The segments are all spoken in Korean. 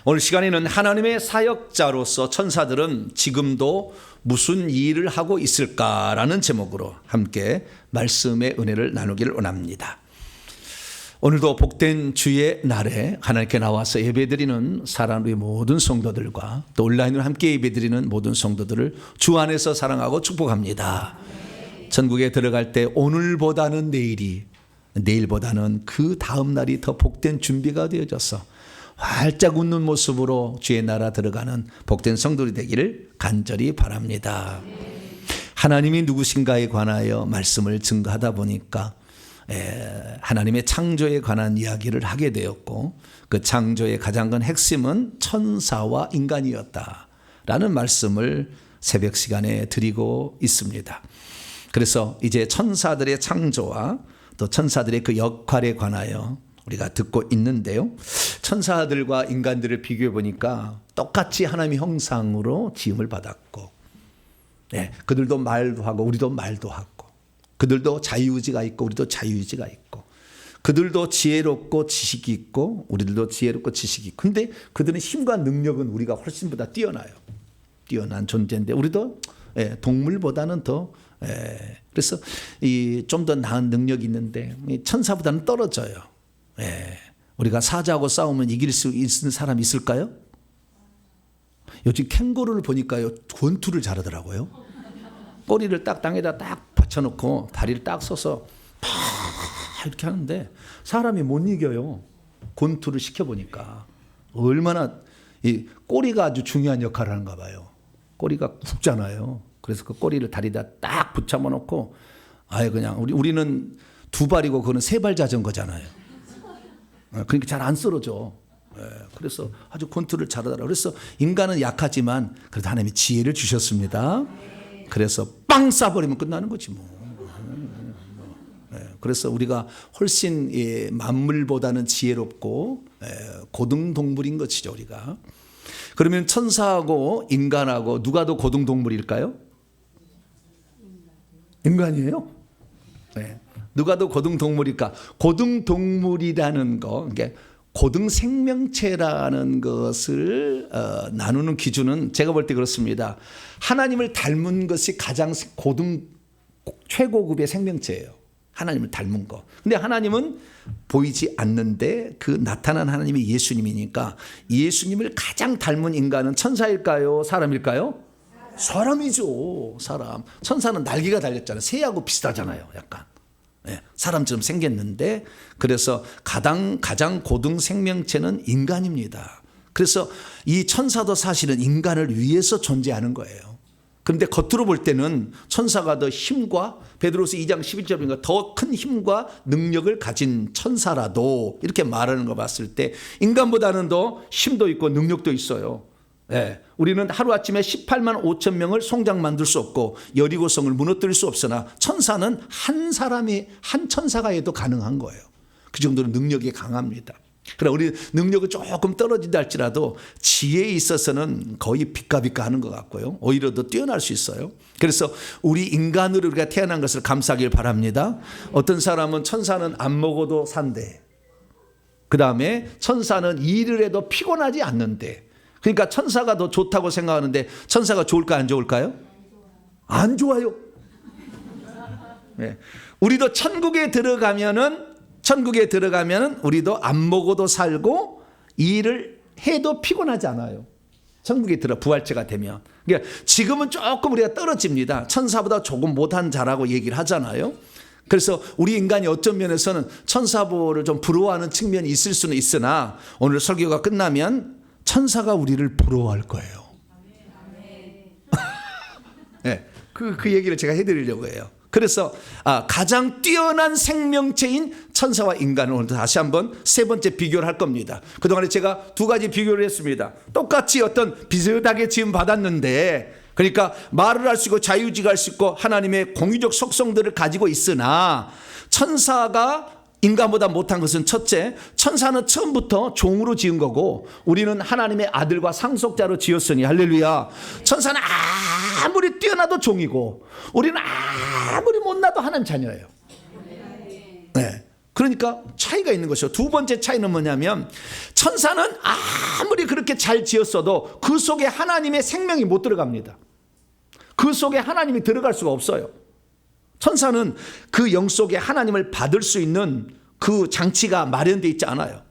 오늘 시간에는 하나님의 사역자로서 천사들은 지금도 무슨 일을 하고 있을까라는 제목으로 함께 말씀의 은혜를 나누기를 원합니다. 오늘도 복된 주의 날에 하나님께 나와서 예배드리는 사랑의 모든 성도들과 또 온라인으로 함께 예배드리는 모든 성도들을 주 안에서 사랑하고 축복합니다. 전국에 들어갈 때 오늘보다는 내일보다는 그 다음 날이 더 복된 준비가 되어져서 활짝 웃는 모습으로 주의 나라 들어가는 복된 성도들이 되기를 간절히 바랍니다. 하나님이 누구신가에 관하여 말씀을 증거하다 보니까 하나님의 창조에 관한 이야기를 하게 되었고, 그 창조의 가장 큰 핵심은 천사와 인간이었다라는 말씀을 새벽 시간에 드리고 있습니다. 그래서 이제 천사들의 창조와 또 천사들의 그 역할에 관하여 우리가 듣고 있는데요, 천사들과 인간들을 비교해 보니까 똑같이 하나님의 형상으로 지음을 받았고, 그들도 말도 하고 우리도 말도 하고, 그들도 자유의지가 있고 우리도 자유의지가 있고, 그들도 지혜롭고 지식이 있고 우리들도 지혜롭고 지식이 있고, 근데 그들은 힘과 능력은 우리가 훨씬보다 뛰어난 존재인데 우리도 동물보다는 더 그래서 좀 더 나은 능력이 있는데 천사보다는 떨어져요. 우리가 사자하고 싸우면 이길 수 있는 사람이 있을까요? 요즘 캥거루를 보니까요, 권투를 잘하더라고요. 꼬리를 딱 땅에다 딱 받쳐놓고 다리를 딱 서서 팍 이렇게 하는데 사람이 못 이겨요. 권투를 시켜보니까 얼마나 이 꼬리가 아주 중요한 역할을 하는가 봐요. 꼬리가 굵잖아요. 그래서 그 꼬리를 다리에다 딱 붙잡아 놓고 그냥 우리는 두 발이고 그거는 세 발 자전거잖아요. 그러니까 잘 안 쓰러져. 그래서 아주 권투를 잘하더라고요. 그래서 인간은 약하지만 그래도 하나님이 지혜를 주셨습니다. 그래서 빵 쏴버리면 끝나는 거지 뭐. 그래서 우리가 훨씬 만물보다는 지혜롭고 고등동물인 것이죠, 우리가. 그러면 천사하고 인간하고 누가 더 고등동물일까요? 인간이에요. 누가 더 고등동물일까? 고등동물이라는 거, 그러니까 고등생명체라는 것을 나누는 기준은 제가 볼 때 그렇습니다. 하나님을 닮은 것이 가장 최고급의 생명체예요. 하나님을 닮은 거. 근데 하나님은 보이지 않는데 그 나타난 하나님이 예수님이니까 예수님을 가장 닮은 인간은 천사일까요? 사람일까요? 사람이죠. 사람. 천사는 날개가 달렸잖아요. 새하고 비슷하잖아요. 약간. 사람처럼 생겼는데, 그래서 가장 고등 생명체는 인간입니다. 그래서 이 천사도 사실은 인간을 위해서 존재하는 거예요. 그런데 겉으로 볼 때는 천사가 더 힘과, 베드로서 2장 11절인가 더 큰 힘과 능력을 가진 천사라도 이렇게 말하는 거 봤을 때 인간보다는 더 힘도 있고 능력도 있어요. 우리는 하루아침에 18만 5천 명을 송장 만들 수 없고 여리고성을 무너뜨릴 수 없으나 천사는 한 천사가 해도 가능한 거예요. 그 정도로 능력이 강합니다. 그러나 우리 능력은 조금 떨어진다 할지라도 지혜에 있어서는 거의 비까비까 하는 것 같고요. 오히려 더 뛰어날 수 있어요. 그래서 우리 인간으로 우리가 태어난 것을 감사하길 바랍니다. 어떤 사람은 천사는 안 먹어도 산대. 그 다음에 천사는 일을 해도 피곤하지 않는데. 그러니까 천사가 더 좋다고 생각하는데 천사가 좋을까 안 좋을까요? 안 좋아요. 우리도 천국에 들어가면은 우리도 안 먹어도 살고 일을 해도 피곤하지 않아요. 천국에 부활체가 되면. 그러니까 지금은 조금 우리가 떨어집니다. 천사보다 조금 못한 자라고 얘기를 하잖아요. 그래서 우리 인간이 어떤 면에서는 천사보를 좀 부러워하는 측면이 있을 수는 있으나 오늘 설교가 끝나면 천사가 우리를 부러워할 거예요. 그 얘기를 제가 해드리려고 해요. 그래서 가장 뛰어난 생명체인 천사와 인간을 오늘 다시 한번 세 번째 비교를 할 겁니다. 그동안에 제가 두 가지 비교를 했습니다. 똑같이 어떤 비슷하게 지음 받았는데, 그러니까 말을 할 수 있고 자유지가 할 수 있고 하나님의 공유적 속성들을 가지고 있으나 천사가 인간보다 못한 것은 첫째, 천사는 처음부터 종으로 지은 거고 우리는 하나님의 아들과 상속자로 지었으니 할렐루야. 천사는 아무리 뛰어나도 종이고 우리는 아무리 못나도 하나님 자녀예요. 그러니까 차이가 있는 것이죠. 두 번째 차이는 뭐냐면 천사는 아무리 그렇게 잘 지었어도 그 속에 하나님의 생명이 못 들어갑니다. 그 속에 하나님이 들어갈 수가 없어요. 천사는 그 영 속에 하나님을 받을 수 있는 그 장치가 마련되어 있지 않아요.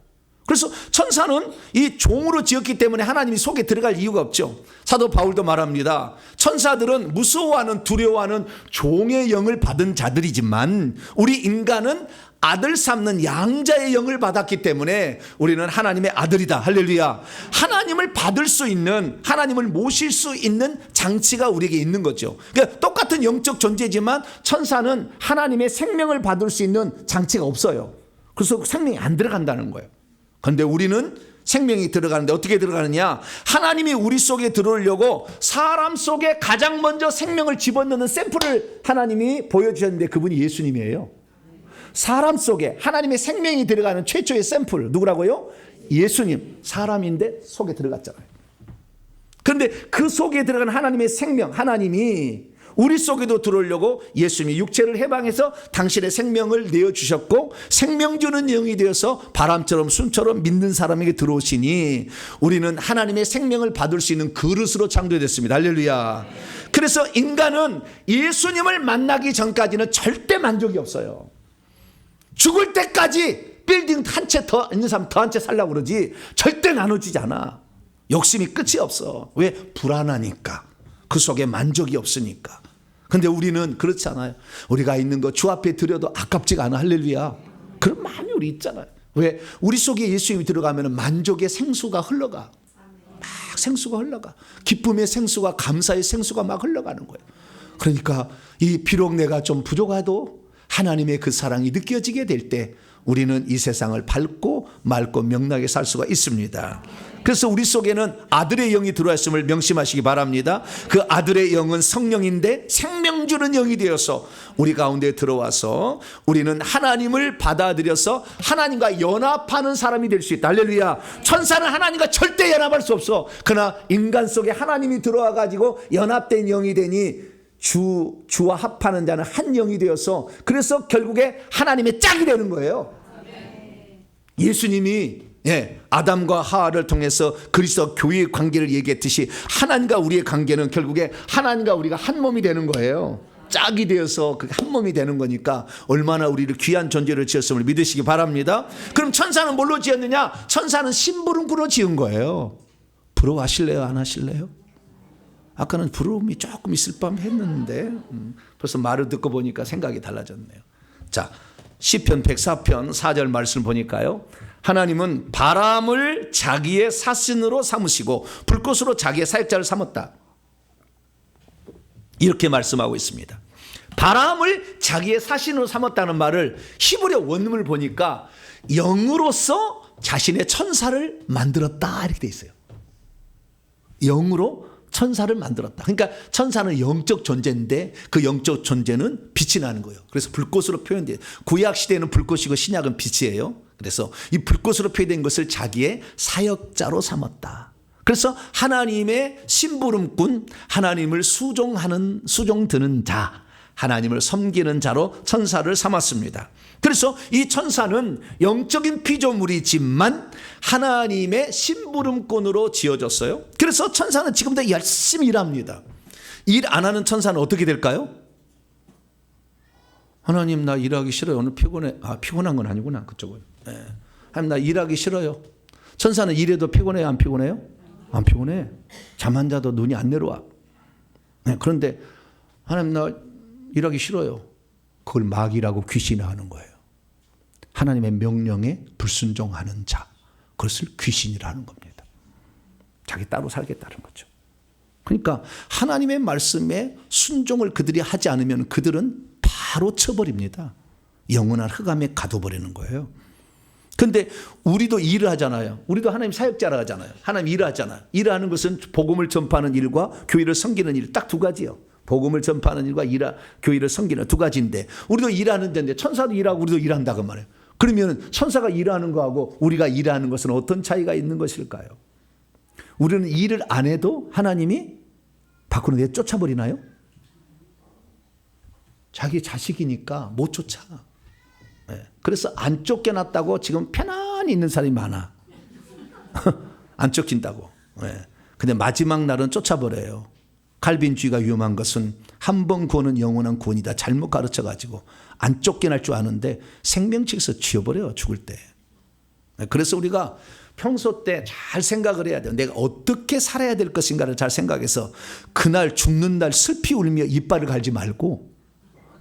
그래서 천사는 이 종으로 지었기 때문에 하나님이 속에 들어갈 이유가 없죠. 사도 바울도 말합니다. 천사들은 무서워하는 두려워하는 종의 영을 받은 자들이지만 우리 인간은 아들 삼는 양자의 영을 받았기 때문에 우리는 하나님의 아들이다. 할렐루야. 하나님을 받을 수 있는, 하나님을 모실 수 있는 장치가 우리에게 있는 거죠. 그러니까 똑같은 영적 존재지만 천사는 하나님의 생명을 받을 수 있는 장치가 없어요. 그래서 생명이 안 들어간다는 거예요. 그런데 우리는 생명이 들어가는데 어떻게 들어가느냐? 하나님이 우리 속에 들어오려고 사람 속에 가장 먼저 생명을 집어넣는 샘플을 하나님이 보여주셨는데 그분이 예수님이에요. 사람 속에 하나님의 생명이 들어가는 최초의 샘플 누구라고요? 예수님. 사람인데 속에 들어갔잖아요. 그런데 그 속에 들어간 하나님의 생명, 하나님이 우리 속에도 들어오려고 예수님이 육체를 해방해서 당신의 생명을 내어주셨고 생명 주는 영이 되어서 바람처럼 숨처럼 믿는 사람에게 들어오시니 우리는 하나님의 생명을 받을 수 있는 그릇으로 창조됐습니다. 할렐루야. 그래서 인간은 예수님을 만나기 전까지는 절대 만족이 없어요. 죽을 때까지 빌딩 한 채 더 있는 사람 더 한 채 살려고 그러지 절대 나눠지지 않아. 욕심이 끝이 없어. 왜? 불안하니까. 그 속에 만족이 없으니까. 근데 우리는 그렇지 않아요. 우리가 있는 거 주 앞에 드려도 아깝지가 않아. 할렐루야. 그런 마음이 우리 있잖아요. 왜? 우리 속에 예수님이 들어가면 만족의 생수가 흘러가. 막 생수가 흘러가. 기쁨의 생수가, 감사의 생수가 막 흘러가는 거예요. 그러니까 이 비록 내가 좀 부족해도 하나님의 그 사랑이 느껴지게 될 때 우리는 이 세상을 밝고 맑고 명랑하게 살 수가 있습니다. 그래서 우리 속에는 아들의 영이 들어왔음을 명심하시기 바랍니다. 그 아들의 영은 성령인데 생명 주는 영이 되어서 우리 가운데 들어와서 우리는 하나님을 받아들여서 하나님과 연합하는 사람이 될 수 있다. 할렐루야. 천사는 하나님과 절대 연합할 수 없어. 그러나 인간 속에 하나님이 들어와 가지고 연합된 영이 되니 주와 합하는 자는 한 영이 되어서 그래서 결국에 하나님의 짝이 되는 거예요. 예수님이 아담과 하와를 통해서 그리스도 교회의 관계를 얘기했듯이 하나님과 우리의 관계는 결국에 하나님과 우리가 한 몸이 되는 거예요. 짝이 되어서 한 몸이 되는 거니까 얼마나 우리를 귀한 존재를 지었음을 믿으시기 바랍니다. 그럼 천사는 뭘로 지었느냐? 천사는 심부름꾼으로 지은 거예요. 부러워하실래요? 안 하실래요? 아까는 부러움이 조금 있을 뻔 했는데 벌써 말을 듣고 보니까 생각이 달라졌네요. 자, 시편 104편 4절 말씀을 보니까요. 하나님은 바람을 자기의 사신으로 삼으시고 불꽃으로 자기의 사역자를 삼았다. 이렇게 말씀하고 있습니다. 바람을 자기의 사신으로 삼았다는 말을 히브리 원문을 보니까 영으로서 자신의 천사를 만들었다 이렇게 돼 있어요. 영으로 천사를 만들었다. 그러니까 천사는 영적 존재인데 그 영적 존재는 빛이 나는 거예요. 그래서 불꽃으로 표현돼요. 구약 시대는 불꽃이고 신약은 빛이에요. 그래서 이 불꽃으로 표현된 것을 자기의 사역자로 삼았다. 그래서 하나님의 심부름꾼, 하나님을 수종드는 자, 하나님을 섬기는 자로 천사를 삼았습니다. 그래서 이 천사는 영적인 피조물이지만 하나님의 심부름꾼으로 지어졌어요. 그래서 천사는 지금도 열심히 일합니다. 일 안 하는 천사는 어떻게 될까요? 하나님 나 일하기 싫어요. 오늘 피곤해. 피곤한 건 아니구나. 그쪽은. 하나님 나 일하기 싫어요. 천사는 일해도 피곤해요? 안 피곤해요? 안 피곤해. 잠 안 자도 눈이 안 내려와. 그런데 하나님 나 일하기 싫어요. 그걸 마귀라고 귀신이 하는 거예요. 하나님의 명령에 불순종하는 자, 그것을 귀신이라는 겁니다. 자기 따로 살겠다는 거죠. 그러니까 하나님의 말씀에 순종을 그들이 하지 않으면 그들은 바로 쳐버립니다. 영원한 흑암에 가둬버리는 거예요. 그런데 우리도 일을 하잖아요. 우리도 하나님 사역자라 하잖아요. 하나님 일을 하잖아요. 일을 하는 것은 복음을 전파하는 일과 교회를 섬기는 일 딱 두 가지예요. 복음을 전파하는 일과 교회를 섬기는 두 가지인데 우리도 일하는 데인데 천사도 일하고 우리도 일한다 그 말이에요. 그러면 천사가 일하는 거하고 우리가 일하는 것은 어떤 차이가 있는 것일까요? 우리는 일을 안 해도 하나님이 밖으로 내쫓아버리나요? 자기 자식이니까 못 쫓아. 그래서 안 쫓겨났다고 지금 편안히 있는 사람이 많아. 안 쫓긴다고. 근데 마지막 날은 쫓아버려요. 칼빈주의가 위험한 것은 한 번 구원은 영원한 구원이다. 잘못 가르쳐가지고 안 쫓겨날 줄 아는데 생명책에서 쥐어버려요. 죽을 때. 그래서 우리가 평소 때 잘 생각을 해야 돼요. 내가 어떻게 살아야 될 것인가를 잘 생각해서 그날 죽는 날 슬피 울며 이빨을 갈지 말고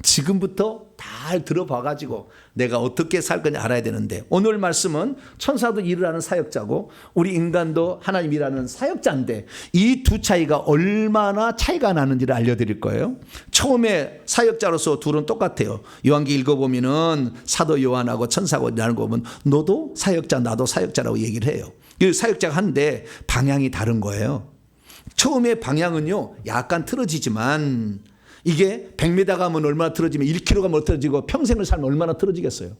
지금부터 잘 들어봐가지고 내가 어떻게 살 거냐 알아야 되는데, 오늘 말씀은 천사도 일을 하는 사역자고 우리 인간도 하나님 일하는 사역자인데 이 두 차이가 얼마나 차이가 나는지를 알려드릴 거예요. 처음에 사역자로서 둘은 똑같아요. 요한기 읽어보면은 사도 요한하고 천사가 일하는 거 보면 너도 사역자 나도 사역자라고 얘기를 해요. 그 사역자가 한데 방향이 다른 거예요. 처음에 방향은요 약간 틀어지지만 이게 100m 가면 얼마나 틀어지면 1km 가면 틀어지고 평생을 살면 얼마나 틀어지겠어요.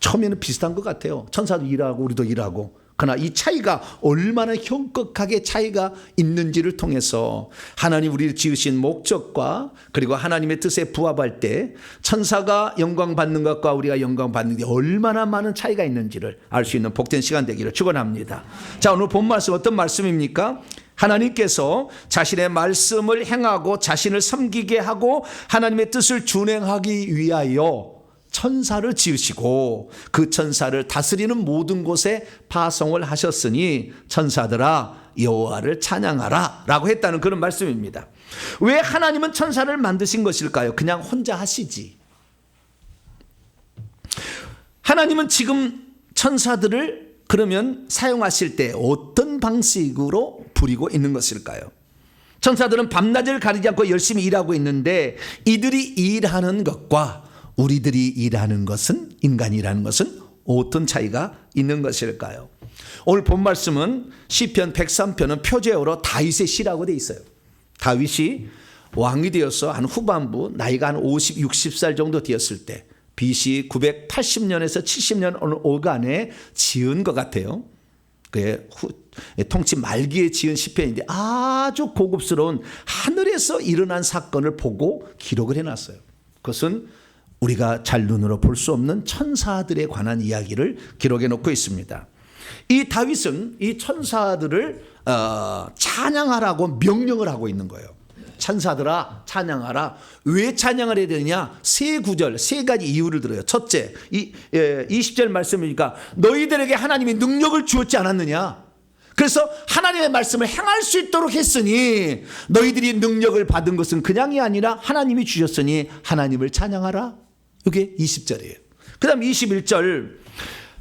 처음에는 비슷한 것 같아요. 천사도 일하고 우리도 일하고. 그러나 이 차이가 얼마나 현격하게 차이가 있는지를 통해서 하나님 우리를 지으신 목적과 그리고 하나님의 뜻에 부합할 때 천사가 영광 받는 것과 우리가 영광 받는 게 얼마나 많은 차이가 있는지를 알 수 있는 복된 시간 되기를 축원합니다. 자, 오늘 본 말씀 어떤 말씀입니까? 하나님께서 자신의 말씀을 행하고 자신을 섬기게 하고 하나님의 뜻을 준행하기 위하여 천사를 지으시고 그 천사를 다스리는 모든 곳에 파송을 하셨으니 천사들아 여호와를 찬양하라 라고 했다는 그런 말씀입니다. 왜 하나님은 천사를 만드신 것일까요? 그냥 혼자 하시지. 하나님은 지금 천사들을 그러면 사용하실 때 어떤 방식으로 부리고 있는 것일까요? 천사들은 밤낮을 가리지 않고 열심히 일하고 있는데 이들이 일하는 것과 우리들이 일하는 것은, 인간이라는 것은 어떤 차이가 있는 것일까요? 오늘 본 말씀은 시편 103편은 표제어로 다윗의 시라고 되어 있어요. 다윗이 왕이 되어서 한 후반부 나이가 한 50, 60살 정도 되었을 때 BC 980년에서 70년 어느 오간에 지은 것 같아요. 그의 통치 말기에 지은 시편인데 아주 고급스러운 하늘에서 일어난 사건을 보고 기록을 해놨어요. 그것은 우리가 잘 눈으로 볼 수 없는 천사들에 관한 이야기를 기록해 놓고 있습니다. 이 다윗은 이 천사들을 찬양하라고 명령을 하고 있는 거예요. 천사들아 찬양하라. 왜 찬양을 해야 되느냐? 세 구절, 세 가지 이유를 들어요. 첫째, 20절 말씀이니까 너희들에게 하나님이 능력을 주었지 않았느냐? 그래서 하나님의 말씀을 행할 수 있도록 했으니 너희들이 능력을 받은 것은 그냥이 아니라 하나님이 주셨으니 하나님을 찬양하라. 이게 20절이에요. 그 다음 21절,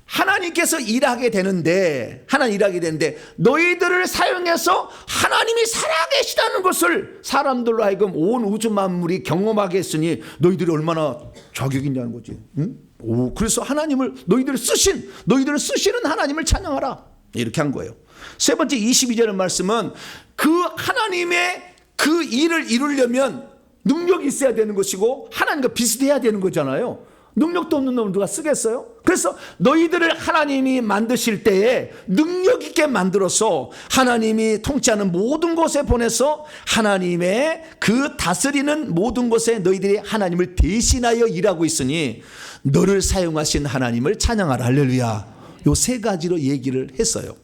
하나님께서 일하게 되는데 너희들을 사용해서 하나님이 살아계시다는 것을 사람들로 하여금 온 우주 만물이 경험하게 했으니 너희들이 얼마나 자격이 있냐는 거지. 응? 그래서 너희들을 쓰시는 하나님을 찬양하라. 이렇게 한 거예요. 세 번째 22절의 말씀은 그 하나님의 그 일을 이루려면 능력이 있어야 되는 것이고 하나님과 비슷해야 되는 거잖아요. 능력도 없는 놈을 누가 쓰겠어요? 그래서 너희들을 하나님이 만드실 때에 능력 있게 만들어서 하나님이 통치하는 모든 곳에 보내서 하나님의 그 다스리는 모든 곳에 너희들이 하나님을 대신하여 일하고 있으니 너를 사용하신 하나님을 찬양하라. 할렐루야. 요 세 가지로 얘기를 했어요.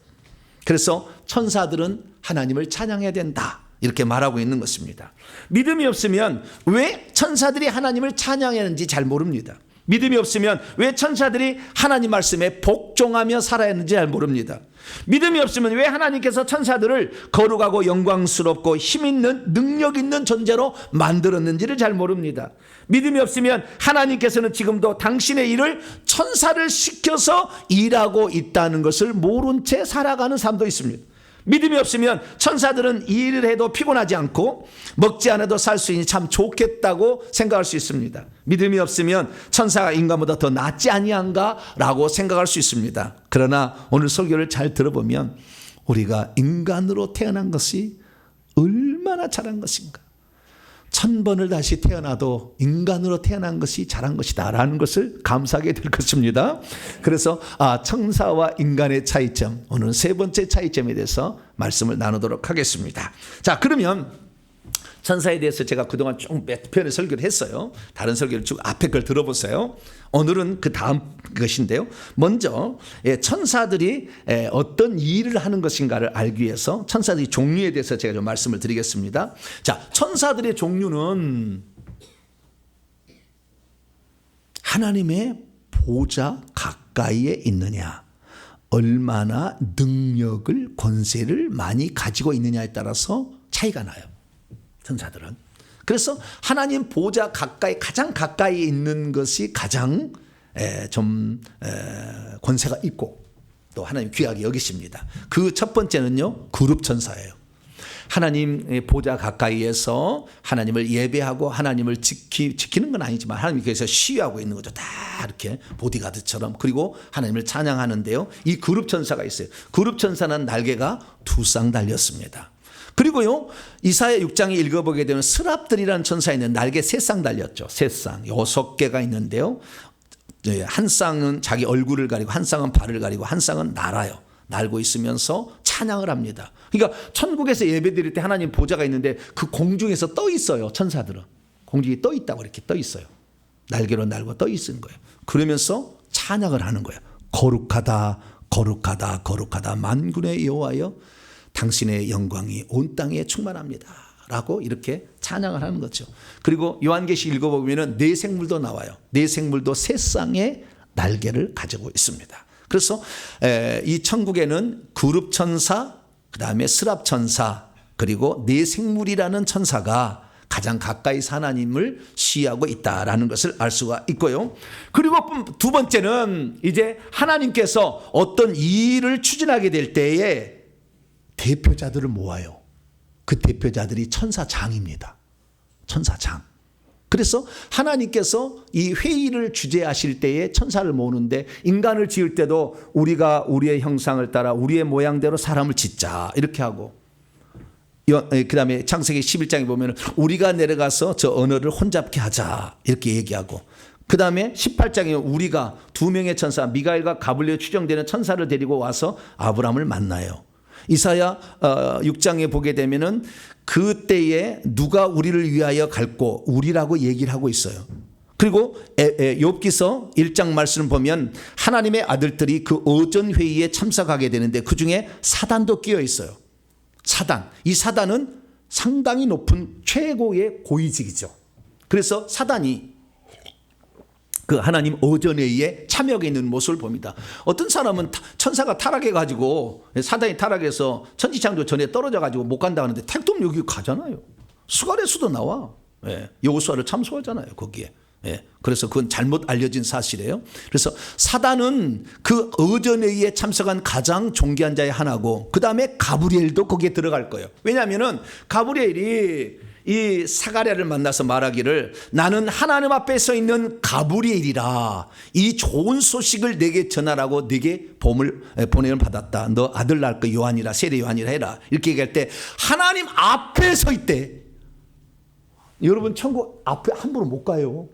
그래서 천사들은 하나님을 찬양해야 된다. 이렇게 말하고 있는 것입니다. 믿음이 없으면 왜 천사들이 하나님을 찬양했는지 잘 모릅니다. 믿음이 없으면 왜 천사들이 하나님 말씀에 복종하며 살아야 하는지 잘 모릅니다. 믿음이 없으면 왜 하나님께서 천사들을 거룩하고 영광스럽고 힘있는 능력 있는 존재로 만들었는지를 잘 모릅니다. 믿음이 없으면 하나님께서는 지금도 당신의 일을 천사를 시켜서 일하고 있다는 것을 모른 채 살아가는 사람도 있습니다. 믿음이 없으면 천사들은 일을 해도 피곤하지 않고 먹지 않아도 살 수 있니 참 좋겠다고 생각할 수 있습니다. 믿음이 없으면 천사가 인간보다 더 낫지 아니한가 라고 생각할 수 있습니다. 그러나 오늘 설교를 잘 들어보면 우리가 인간으로 태어난 것이 얼마나 잘한 것인가, 1000번을 다시 태어나도 인간으로 태어난 것이 잘한 것이다 라는 것을 감사하게 될 것입니다. 그래서 천사와 인간의 차이점, 오늘은 세 번째 차이점에 대해서 말씀을 나누도록 하겠습니다. 자, 그러면 천사에 대해서 제가 그동안 쭉 몇 편의 설교를 했어요. 다른 설교를 쭉 앞에 걸 들어보세요. 오늘은 그 다음 것인데요. 먼저 천사들이 어떤 일을 하는 것인가를 알기 위해서 천사들의 종류에 대해서 제가 좀 말씀을 드리겠습니다. 자, 천사들의 종류는 하나님의 보좌 가까이에 있느냐, 얼마나 능력을, 권세를 많이 가지고 있느냐에 따라서 차이가 나요. 천사들은. 그래서 하나님 보좌 가까이, 가장 가까이 있는 것이 가장 좀 권세가 있고 또 하나님 귀하게 여기십니다. 그 첫 번째는요, 그룹 천사예요. 하나님 보좌 가까이에서 하나님을 예배하고 하나님을 지키는 건 아니지만 하나님께서 시위하고 있는 거죠. 다 이렇게 보디가드처럼. 그리고 하나님을 찬양하는데요, 이 그룹 천사가 있어요. 그룹 천사는 날개가 2쌍 달렸습니다. 그리고요, 이사야 6장에 읽어보게 되면 스랍들이라는 천사에는 날개 3쌍 달렸죠. 3쌍, 6개가 있는데요, 한 쌍은 자기 얼굴을 가리고 한 쌍은 발을 가리고 한 쌍은 날아요. 날고 있으면서 찬양을 합니다. 그러니까 천국에서 예배드릴 때 하나님 보좌가 있는데 그 공중에서 떠 있어요. 천사들은 공중에 떠 있다고 이렇게 떠 있어요. 날개로 날고 떠 있는 거예요. 그러면서 찬양을 하는 거예요. 거룩하다, 거룩하다, 거룩하다, 만군의 여호와여, 당신의 영광이 온 땅에 충만합니다 라고 이렇게 찬양을 하는 거죠. 그리고 요한계시 읽어보면 네 생물도 나와요. 네 생물도 3쌍의 날개를 가지고 있습니다. 그래서 이 천국에는 그룹 천사, 그 다음에 스랍 천사, 그리고 네 생물이라는 천사가 가장 가까이서 하나님을 시하고 있다라는 것을 알 수가 있고요. 그리고 두 번째는 이제 하나님께서 어떤 일을 추진하게 될 때에 대표자들을 모아요. 그 대표자들이 천사장입니다. 천사장. 그래서 하나님께서 이 회의를 주재하실 때에 천사를 모으는데, 인간을 지을 때도 우리가 우리의 형상을 따라 우리의 모양대로 사람을 짓자 이렇게 하고, 그 다음에 창세기 11장에 보면 우리가 내려가서 저 언어를 혼잡게 하자 이렇게 얘기하고, 그 다음에 18장에 우리가 2명의 천사 미가엘과 가브리엘 추정되는 천사를 데리고 와서 아브라함을 만나요. 이사야 6장에 보게 되면은 그때에 누가 우리를 위하여 갈고 우리라고 얘기를 하고 있어요. 그리고 욥기서 1장 말씀을 보면 하나님의 아들들이 그 오전 회의에 참석하게 되는데 그 중에 사단도 끼어 있어요. 사단. 이 사단은 상당히 높은 최고의 고위직이죠. 그래서 사단이 그 하나님 오전회의에 참여하게 있는 모습을 봅니다. 어떤 사람은 천사가 타락해가지고, 사단이 타락해서 천지창조 전에 떨어져가지고 못 간다 하는데 택도 여기 가잖아요. 수갈에서도 나와. 여호수아를 참소하잖아요, 거기에. 그래서 그건 잘못 알려진 사실이에요. 그래서 사단은 그 오전회의에 참석한 가장 존귀한 자의 하나고, 그 다음에 가브리엘도 거기에 들어갈 거예요. 왜냐하면은 가브리엘이 이 사가랴를 만나서 말하기를, 나는 하나님 앞에 서 있는 가브리엘이라 이 좋은 소식을 내게 전하라고 내게 보냄을 받았다. 너 아들 낳을 거 요한이라, 세례 요한이라 해라. 이렇게 얘기할 때 하나님 앞에 서 있대. 여러분 천국 앞에 함부로 못 가요.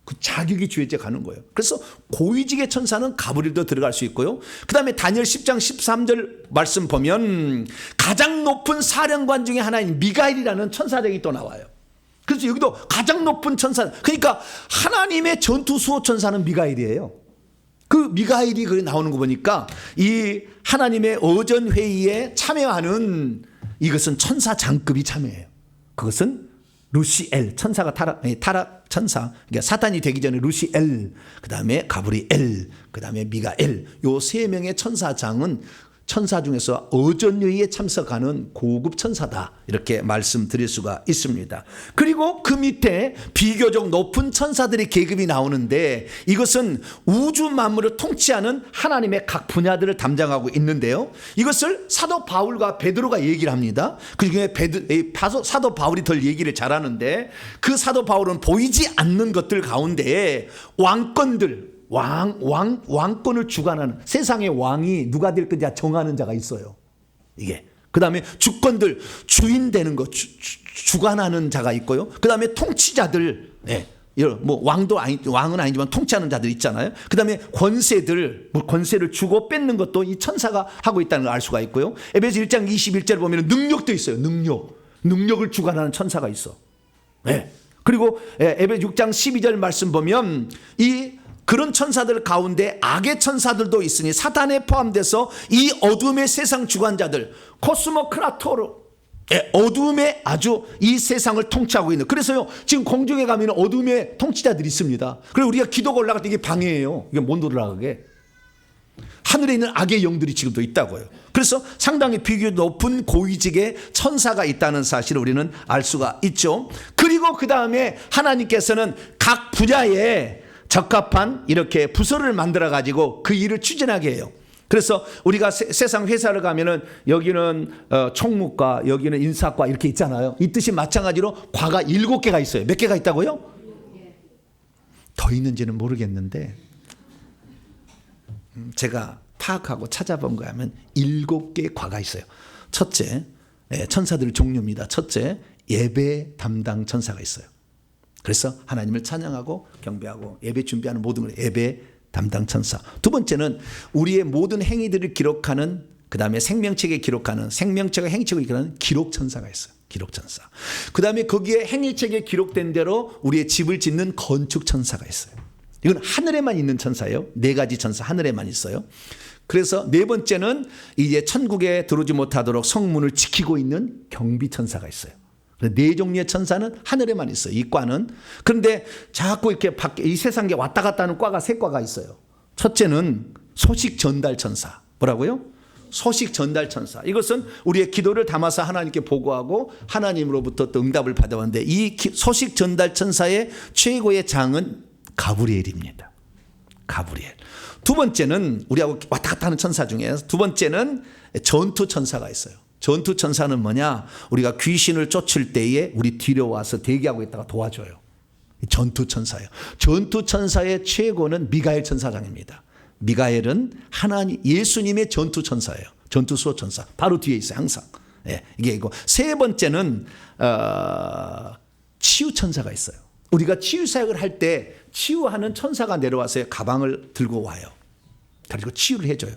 그 자격이 주어져 가는 거예요. 그래서 고위직의 천사는 가브리엘도 들어갈 수 있고요. 그 다음에 다니엘 10장 13절 말씀 보면 가장 높은 사령관 중에 하나인 미가엘이라는 천사장이 또 나와요. 그래서 여기도 가장 높은 천사, 그러니까 하나님의 전투 수호 천사는 미가엘이에요. 그 미가엘이 그 나오는 거 보니까 이 하나님의 오전 회의에 참여하는 이것은 천사장급이 참여해요. 그것은 루시엘, 천사가 타락 천사, 그러니까 사탄이 되기 전에 루시엘, 그 다음에 가브리엘, 그 다음에 미가엘, 요 3명의 천사장은 천사 중에서 어전회의에 참석하는 고급 천사다, 이렇게 말씀드릴 수가 있습니다. 그리고 그 밑에 비교적 높은 천사들의 계급이 나오는데, 이것은 우주 만물을 통치하는 하나님의 각 분야들을 담당하고 있는데요, 이것을 사도 바울과 베드로가 얘기를 합니다. 그 중에 사도 바울이 덜 얘기를 잘하는데, 그 사도 바울은 보이지 않는 것들 가운데 왕권들, 왕권을 주관하는, 세상의 왕이 누가 될 건지 정하는 자가 있어요. 이게. 그 다음에 주권들, 주인 되는 것, 주관하는 자가 있고요. 그 다음에 통치자들, 뭐 왕은 아니지만 통치하는 자들 있잖아요. 그 다음에 권세들, 권세를 주고 뺏는 것도 이 천사가 하고 있다는 걸 알 수가 있고요. 에베소 1장 21절 보면 능력도 있어요. 능력. 능력을 주관하는 천사가 있어. 네. 그리고 에베 6장 12절 말씀 보면 그런 천사들 가운데 악의 천사들도 있으니 사탄에 포함돼서 이 어둠의 세상 주관자들 코스모크라토르, 어둠의 아주 이 세상을 통치하고 있는. 그래서요 지금 공중에 가면 어둠의 통치자들이 있습니다. 그리고 우리가 기도가 올라갈 때 이게 방해예요. 이게 못 올라가게. 하늘에 있는 악의 영들이 지금도 있다고요. 그래서 상당히 비교 높은 고위직의 천사가 있다는 사실을 우리는 알 수가 있죠. 그리고 그 다음에 하나님께서는 각 분야에 적합한 이렇게 부서를 만들어 가지고 그 일을 추진하게 해요. 그래서 우리가 세상 회사를 가면은 여기는 총무과, 여기는 인사과 이렇게 있잖아요. 이 뜻이 마찬가지로 과가 7개가 있어요. 몇 개가 있다고요? 더 있는지는 모르겠는데 제가 파악하고 찾아본 거 하면 7개의 과가 있어요. 첫째, 천사들 종류입니다. 첫째, 예배 담당 천사가 있어요. 그래서 하나님을 찬양하고 경배하고 예배 준비하는 모든 걸 예배 담당 천사. 두 번째는 우리의 모든 행위들을 기록하는, 그 다음에 생명책에 기록하는, 생명책과 행위책을 기록하는 기록 천사가 있어요. 기록 천사. 그 다음에 거기에 행위책에 기록된 대로 우리의 집을 짓는 건축 천사가 있어요. 이건 하늘에만 있는 천사예요. 4가지 천사 하늘에만 있어요. 그래서 네 번째는 이제 천국에 들어오지 못하도록 성문을 지키고 있는 경비 천사가 있어요. 4종류의 천사는 하늘에만 있어요. 이 과는. 그런데 자꾸 이렇게 밖에 이 세상에 왔다 갔다 하는 과가 3과가 있어요. 첫째는 소식 전달 천사. 뭐라고요? 소식 전달 천사. 이것은 우리의 기도를 담아서 하나님께 보고하고 하나님으로부터 또 응답을 받아왔는데 이 소식 전달 천사의 최고의 장은 가브리엘입니다. 가브리엘. 두 번째는 우리하고 왔다 갔다 하는 천사 중에 두 번째는 전투 천사가 있어요. 전투 천사는 뭐냐? 우리가 귀신을 쫓을 때에 우리 뒤로 와서 대기하고 있다가 도와줘요. 전투 천사예요. 전투 천사의 최고는 미가엘 천사장입니다. 미가엘은 하나님 예수님의 전투 천사예요. 전투 수호 천사. 바로 뒤에 있어요. 항상. 이게 이거. 세 번째는 치유 천사가 있어요. 우리가 치유 사역을 할 때 치유하는 천사가 내려와서 가방을 들고 와요. 그리고 치유를 해줘요.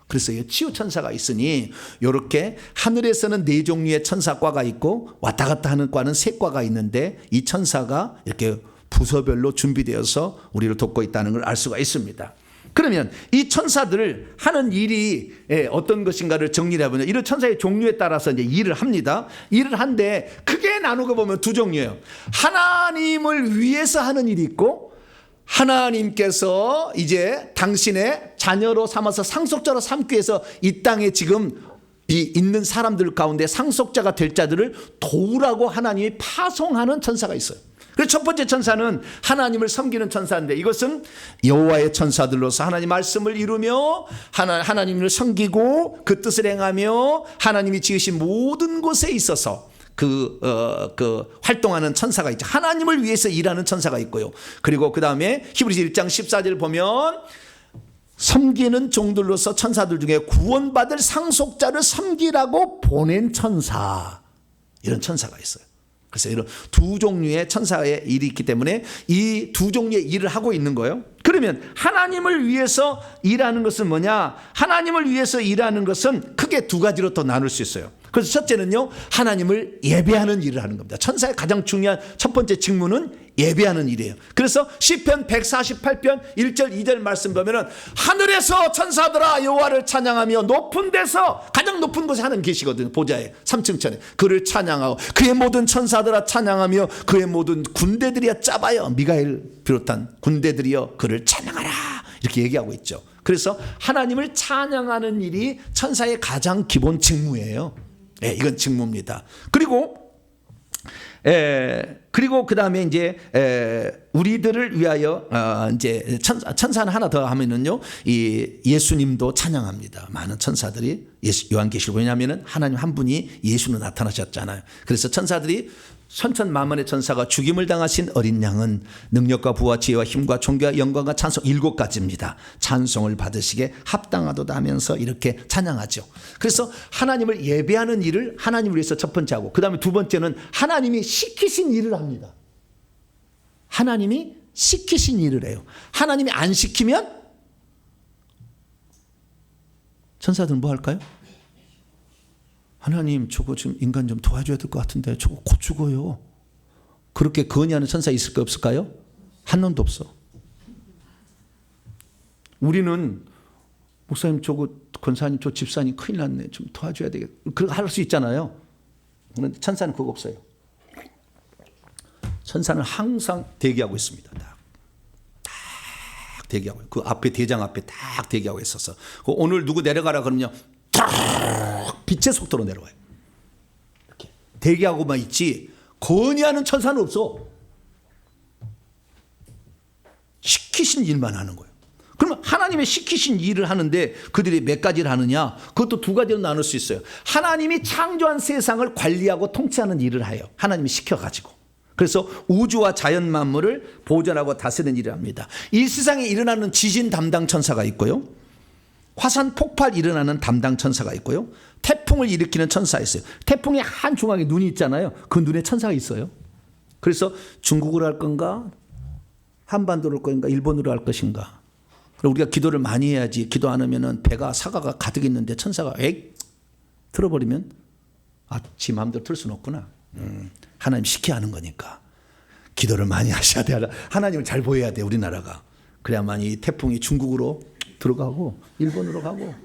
그래서 이 치유 천사가 있으니 이렇게 하늘에서는 4종류의 천사과가 있고 왔다 갔다 하는 과는 3과가 있는데 이 천사가 이렇게 부서별로 준비되어서 우리를 돕고 있다는 걸 알 수가 있습니다. 그러면 이 천사들을 하는 일이 어떤 것인가를 정리를 해보면 이런 천사의 종류에 따라서 이제 일을 합니다. 일을 한데 크게 나누고 보면 2종류예요. 하나님을 위해서 하는 일이 있고 하나님께서 이제 당신의 자녀로 삼아서 상속자로 삼기 위해서 이 땅에 지금 있는 사람들 가운데 상속자가 될 자들을 도우라고 하나님이 파송하는 천사가 있어요. 그래서 첫 번째 천사는 하나님을 섬기는 천사인데 이것은 여호와의 천사들로서 하나님 말씀을 이루며 하나님을 섬기고 그 뜻을 행하며 하나님이 지으신 모든 곳에 있어서 그 활동하는 천사가 있죠. 하나님을 위해서 일하는 천사가 있고요. 그리고 그 다음에 히브리서 1장 14절 보면 섬기는 종들로서 천사들 중에 구원받을 상속자를 섬기라고 보낸 천사, 이런 천사가 있어요. 그래서 이런 2종류의 천사의 일이 있기 때문에 이 2종류의 일을 하고 있는 거예요. 그러면 하나님을 위해서 일하는 것은 뭐냐? 하나님을 위해서 일하는 것은 크게 2가지로 또 나눌 수 있어요. 그래서 첫째는요, 하나님을 예배하는 일을 하는 겁니다. 천사의 가장 중요한 첫 번째 직무는 예배하는 일이에요. 그래서 시편 148편 1절 2절 말씀 보면은 하늘에서 천사들아 여호와를 찬양하며 높은 데서, 가장 높은 곳에 하나님 계시거든요. 보좌에 3층천에 그를 찬양하고 그의 모든 천사들아 찬양하며 그의 모든 군대들이여 짜봐요, 미가엘 비롯한 군대들이여 그를 찬양하라, 이렇게 얘기하고 있죠. 그래서 하나님을 찬양하는 일이 천사의 가장 기본 직무예요. 이건 직무입니다. 그리고 그 다음에 이제 우리들을 위하여 이제 천사는 하나 더 하면은요, 이 예수님도 찬양합니다. 많은 천사들이 요한계시록, 왜냐하면은 하나님 한 분이 예수로 나타나셨잖아요. 그래서 천사들이 천천만만의 천사가 죽임을 당하신 어린 양은 능력과 부와 지혜와 힘과 존귀와 영광과 찬송 7가지입니다. 찬송을 받으시게 합당하도다 하면서 이렇게 찬양하죠. 그래서 하나님을 예배하는 일을 하나님을 위해서 첫 번째 하고, 그 다음에 두 번째는 하나님이 시키신 일을 합니다. 하나님이 시키신 일을 해요. 하나님이 안 시키면 천사들은 뭐 할까요? 하나님 저거 좀 인간 좀 도와줘야 될 것 같은데 저거 곧 죽어요. 그렇게 건의하는 천사 있을까요 없을까요? 한 놈도 없어. 우리는 목사님 저거 권사님 저 집사님 큰일 났네 좀 도와줘야 되겠다. 그렇게 할 수 있잖아요. 그런데 천사는 그거 없어요. 천사는 항상 대기하고 있습니다. 딱 대기하고 그 앞에 대장 앞에 딱 대기하고 있어서 오늘 누구 내려가라 그러면요 딱 빛의 속도로 내려와요. 이렇게 대기하고만 있지 건의하는 천사는 없어. 시키신 일만 하는 거예요. 그러면 하나님의 시키신 일을 하는데 그들이 몇 가지를 하느냐? 그것도 두 가지로 나눌 수 있어요. 하나님이 창조한 세상을 관리하고 통치하는 일을 해요. 하나님이 시켜가지고. 그래서 우주와 자연 만물을 보존하고 다스리는 일을 합니다. 이 세상에 일어나는 지진 담당 천사가 있고요. 화산 폭발 일어나는 담당 천사가 있고요. 태풍을 일으키는 천사가 있어요. 태풍의 한 중앙에 눈이 있잖아요. 그 눈에 천사가 있어요. 그래서 중국으로 할 건가? 한반도로 할 건가? 일본으로 할 것인가? 우리가 기도를 많이 해야지. 기도 안 하면 배가 사과가 가득 있는데 천사가 에이 틀어버리면 지 마음대로 틀 수는 없구나. 하나님 시켜야 하는 거니까 기도를 많이 하셔야 돼. 하나님을 잘 보여야 돼. 우리나라가. 그래야만 이 태풍이 중국으로 들어가고 일본으로 가고.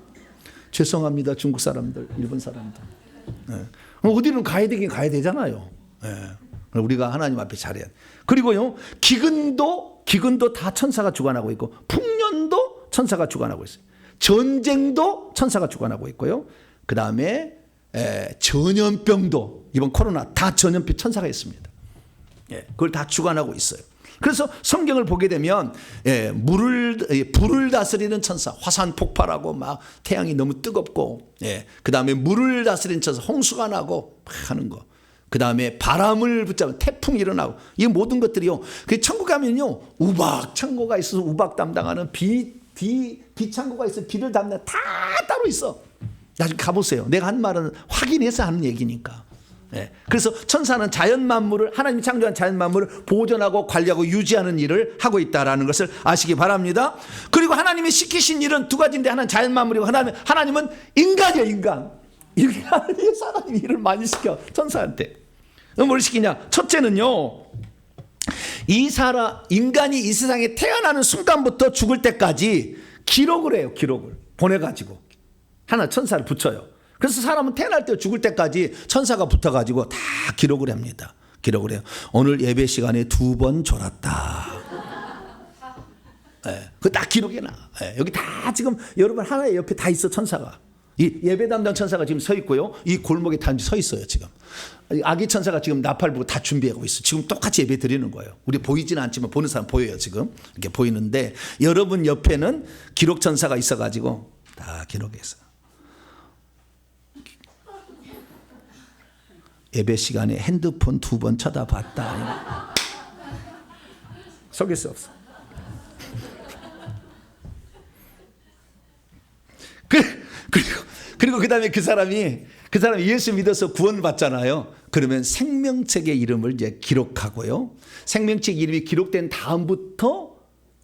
죄송합니다 중국 사람들 일본 사람들. 어디는 가야 되긴 가야 되잖아요. 우리가 하나님 앞에 잘해야 돼. 그리고요 기근도 다 천사가 주관하고 있고 풍년도 천사가 주관하고 있어요. 전쟁도 천사가 주관하고 있고요. 그 다음에 전염병도 이번 코로나 다 전염병 천사가 있습니다. 그걸 다 주관하고 있어요. 그래서 성경을 보게 되면 불을 다스리는 천사, 화산 폭발하고 막 태양이 너무 뜨겁고, 그 다음에 물을 다스리는 천사, 홍수가 나고 막 하는 거. 그 다음에 바람을 붙잡은 태풍이 일어나고 이 모든 것들이요. 그 천국 가면요 우박 창고가 있어서 우박 담당하는 비 창고가 있어 비를 담는 다 따로 있어. 나중에 가보세요. 내가 한 말은 확인해서 하는 얘기니까. 그래서 천사는 자연 만물을 하나님이 창조한 자연 만물을 보존하고 관리하고 유지하는 일을 하고 있다라는 것을 아시기 바랍니다. 그리고 하나님이 시키신 일은 두 가지인데 하나는 자연 만물이고 하나님은 인간이에요. 인간이 사람이 일을 많이 시켜 천사한테. 뭘 시키냐? 첫째는요. 인간이 이 세상에 태어나는 순간부터 죽을 때까지 기록을 해요. 기록을 보내가지고 하나 천사를 붙여요. 그래서 사람은 태어날 때 죽을 때까지 천사가 붙어가지고 다 기록을 합니다. 기록을 해요. 오늘 예배 시간에 2번 졸았다. 그거 딱 기록해놔. 여기 다 지금 여러분 하나의 옆에 다 있어 천사가. 이 예배 담당 천사가 지금 서 있고요. 이 골목에 다 서 있어요 지금. 아기 천사가 지금 나팔 불고 다 준비하고 있어. 지금 똑같이 예배 드리는 거예요. 우리 보이지는 않지만 보는 사람 보여요 지금. 이렇게 보이는데 여러분 옆에는 기록 천사가 있어가지고 다 기록했어. 예배 시간에 핸드폰 2번 쳐다봤다. 속일 수 없어. 그리고 그 다음에 그 사람이 예수 믿어서 구원받잖아요. 그러면 생명책의 이름을 이제 기록하고요. 생명책 이름이 기록된 다음부터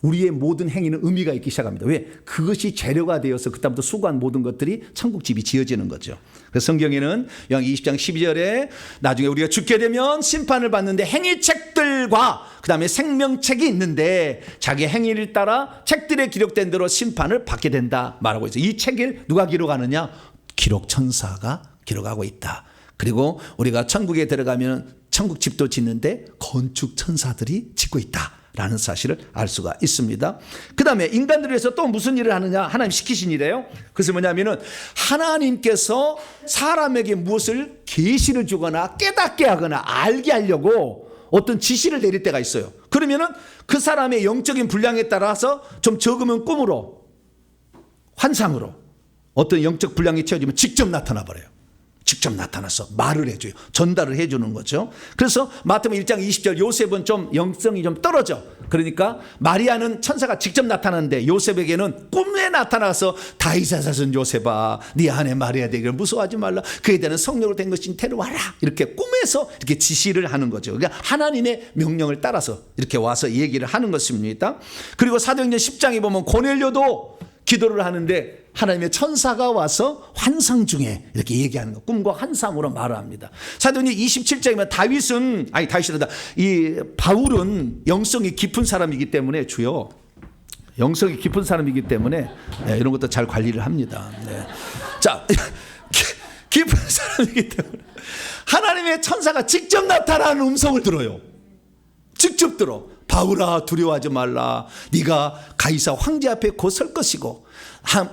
우리의 모든 행위는 의미가 있기 시작합니다. 왜? 그것이 재료가 되어서 그다음부터 수고한 모든 것들이 천국집이 지어지는 거죠. 그래서 성경에는 요한 20장 12절에 나중에 우리가 죽게 되면 심판을 받는데 행위책들과 그다음에 생명책이 있는데 자기 행위를 따라 책들에 기록된 대로 심판을 받게 된다 말하고 있어요. 이 책을 누가 기록하느냐? 기록 천사가 기록하고 있다. 그리고 우리가 천국에 들어가면 천국집도 짓는데 건축 천사들이 짓고 있다. 라는 사실을 알 수가 있습니다. 그 다음에 인간들을 위해서 또 무슨 일을 하느냐? 하나님 시키신 일이에요. 그것은 뭐냐면은 하나님께서 사람에게 무엇을 계시를 주거나 깨닫게 하거나 알게 하려고 어떤 지시를 내릴 때가 있어요. 그러면은 그 사람의 영적인 분량에 따라서 좀 적으면 꿈으로, 환상으로 어떤 영적 분량이 채워지면 직접 나타나 버려요. 직접 나타나서 말을 해줘요. 전달을 해주는 거죠. 그래서 마태복음 1장 20절 요셉은 좀 영성이 좀 떨어져. 그러니까 마리아는 천사가 직접 나타나는데 요셉에게는 꿈에 나타나서 다윗의 자손 요셉아 네 아내 마리아 되기를 무서워하지 말라. 그에 대한 성령으로 된 것인 데려와라. 이렇게 꿈에서 이렇게 지시를 하는 거죠. 그러니까 하나님의 명령을 따라서 이렇게 와서 얘기를 하는 것입니다. 그리고 사도행전 10장에 보면 고넬료도 기도를 하는데 하나님의 천사가 와서 환상 중에 이렇게 얘기하는 거, 꿈과 환상으로 말합니다. 사도행전 27장이면 다윗이란다. 이 바울은 영성이 깊은 사람이기 때문에 주요. 영성이 깊은 사람이기 때문에 이런 것도 잘 관리를 합니다. 자, 깊은 사람이기 때문에 하나님의 천사가 직접 나타나는 음성을 들어요. 직접 들어. 바울아 두려워하지 말라. 네가 가이사 황제 앞에 곧 설 것이고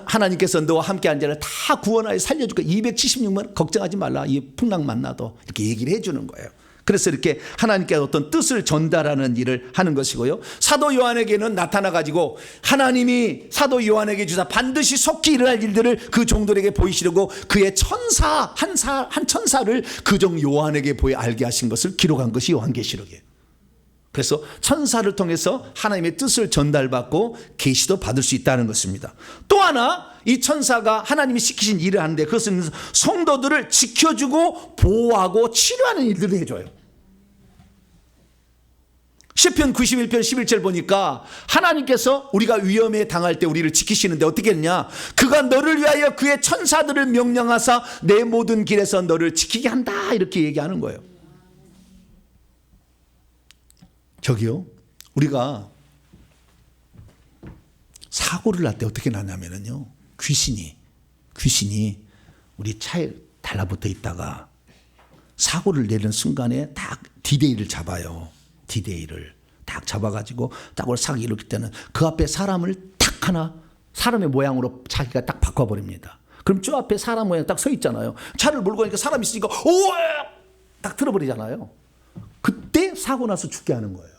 하나님께서 너와 함께 한 자를 다 구원하여 살려줄 거야. 276만 걱정하지 말라. 이 풍랑 만나도 이렇게 얘기를 해주는 거예요. 그래서 이렇게 하나님께 어떤 뜻을 전달하는 일을 하는 것이고요. 사도 요한에게는 나타나가지고 하나님이 사도 요한에게 주사 반드시 속히 일어날 일들을 그 종들에게 보이시려고 그의 천사 한 천사를 그 종 요한에게 보여 알게 하신 것을 기록한 것이 요한계시록이에요. 그래서 천사를 통해서 하나님의 뜻을 전달받고 계시도 받을 수 있다는 것입니다. 또 하나 이 천사가 하나님이 시키신 일을 하는데 그것은 성도들을 지켜주고 보호하고 치료하는 일들을 해줘요. 시편 91편 11절 보니까 하나님께서 우리가 위험에 당할 때 우리를 지키시는데 어떻게 했냐? 그가 너를 위하여 그의 천사들을 명령하사 내 모든 길에서 너를 지키게 한다 이렇게 얘기하는 거예요. 저기요, 우리가 사고를 날 때 어떻게 나냐면요, 귀신이 우리 차에 달라붙어 있다가 사고를 내는 순간에 딱 디데이를 잡아요. 디데이를 딱 잡아가지고 딱을 싹 이렇게 때는 그 앞에 사람을 딱 하나 사람의 모양으로 자기가 딱 바꿔버립니다. 그럼 저 앞에 사람 모양 딱 서 있잖아요. 차를 몰고 가니까 사람이 있으니까 딱 틀어버리잖아요. 그때 사고 나서 죽게 하는 거예요.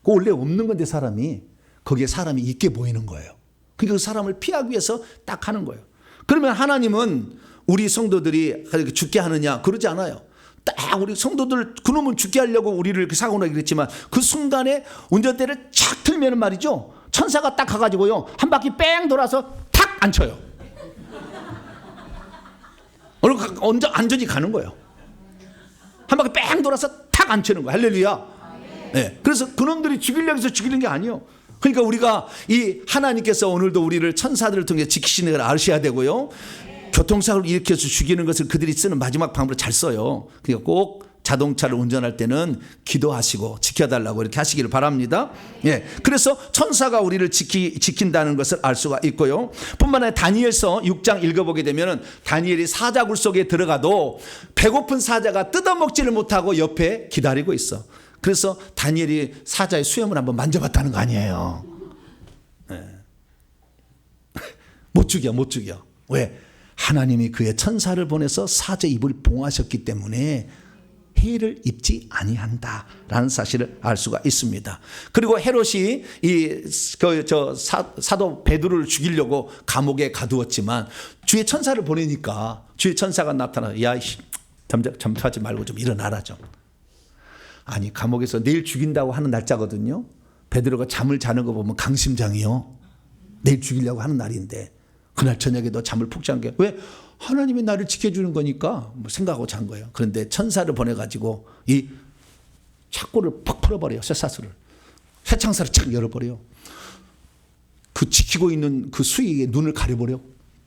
그 원래 없는 건데 사람이 거기에 사람이 있게 보이는 거예요. 그러니까 그 사람을 피하기 위해서 딱 하는 거예요. 그러면 하나님은 우리 성도들이 죽게 하느냐? 그러지 않아요. 딱 우리 성도들 그놈은 죽게 하려고 우리를 이렇게 사고 나게 그랬지만 그 순간에 운전대를 착 틀면 말이죠. 천사가 딱 가가지고요 한 바퀴 뺑 돌아서 탁 앉혀요. 언제 안전히 가는 거예요. 한 바퀴 뺑 돌아서 탁 앉히는 거예요. 할렐루야. 네. 그래서 그놈들이 죽이려고 해서 죽이는 게 아니에요. 그러니까 우리가 이 하나님께서 오늘도 우리를 천사들을 통해 지키시는 걸 아셔야 되고요. 교통사고를 일으켜서 죽이는 것을 그들이 쓰는 마지막 방법으로 잘 써요. 그러니까 꼭 자동차를 운전할 때는 기도하시고 지켜달라고 이렇게 하시기를 바랍니다. 예. 그래서 천사가 우리를 지킨다는 것을 알 수가 있고요. 뿐만 아니라 다니엘서 6장 읽어보게 되면 다니엘이 사자굴 속에 들어가도 배고픈 사자가 뜯어먹지를 못하고 옆에 기다리고 있어. 그래서 다니엘이 사자의 수염을 한번 만져봤다는 거 아니에요. 예. 못 죽여. 왜? 하나님이 그의 천사를 보내서 사자 입을 봉하셨기 때문에 해를 입지 아니한다라는 사실을 알 수가 있습니다. 그리고 헤롯이 사도 베드로를 죽이려고 감옥에 가두었지만 주의 천사를 보내니까 주의 천사가 나타나 야 잠자하지 말고 좀 일어나라 좀. 아니 감옥에서 내일 죽인다고 하는 날짜거든요. 베드로가 잠을 자는 거 보면 강심장이요. 내일 죽이려고 하는 날인데 그날 저녁에도 잠을 푹 잔 게 왜? 하나님이 나를 지켜주는 거니까 생각하고 잔 거예요. 그런데 천사를 보내가지고 이 착고를 팍 풀어버려요. 쇠사슬을. 쇠창살을 착 열어버려요. 그 지키고 있는 그 수위에 눈을 가려버려.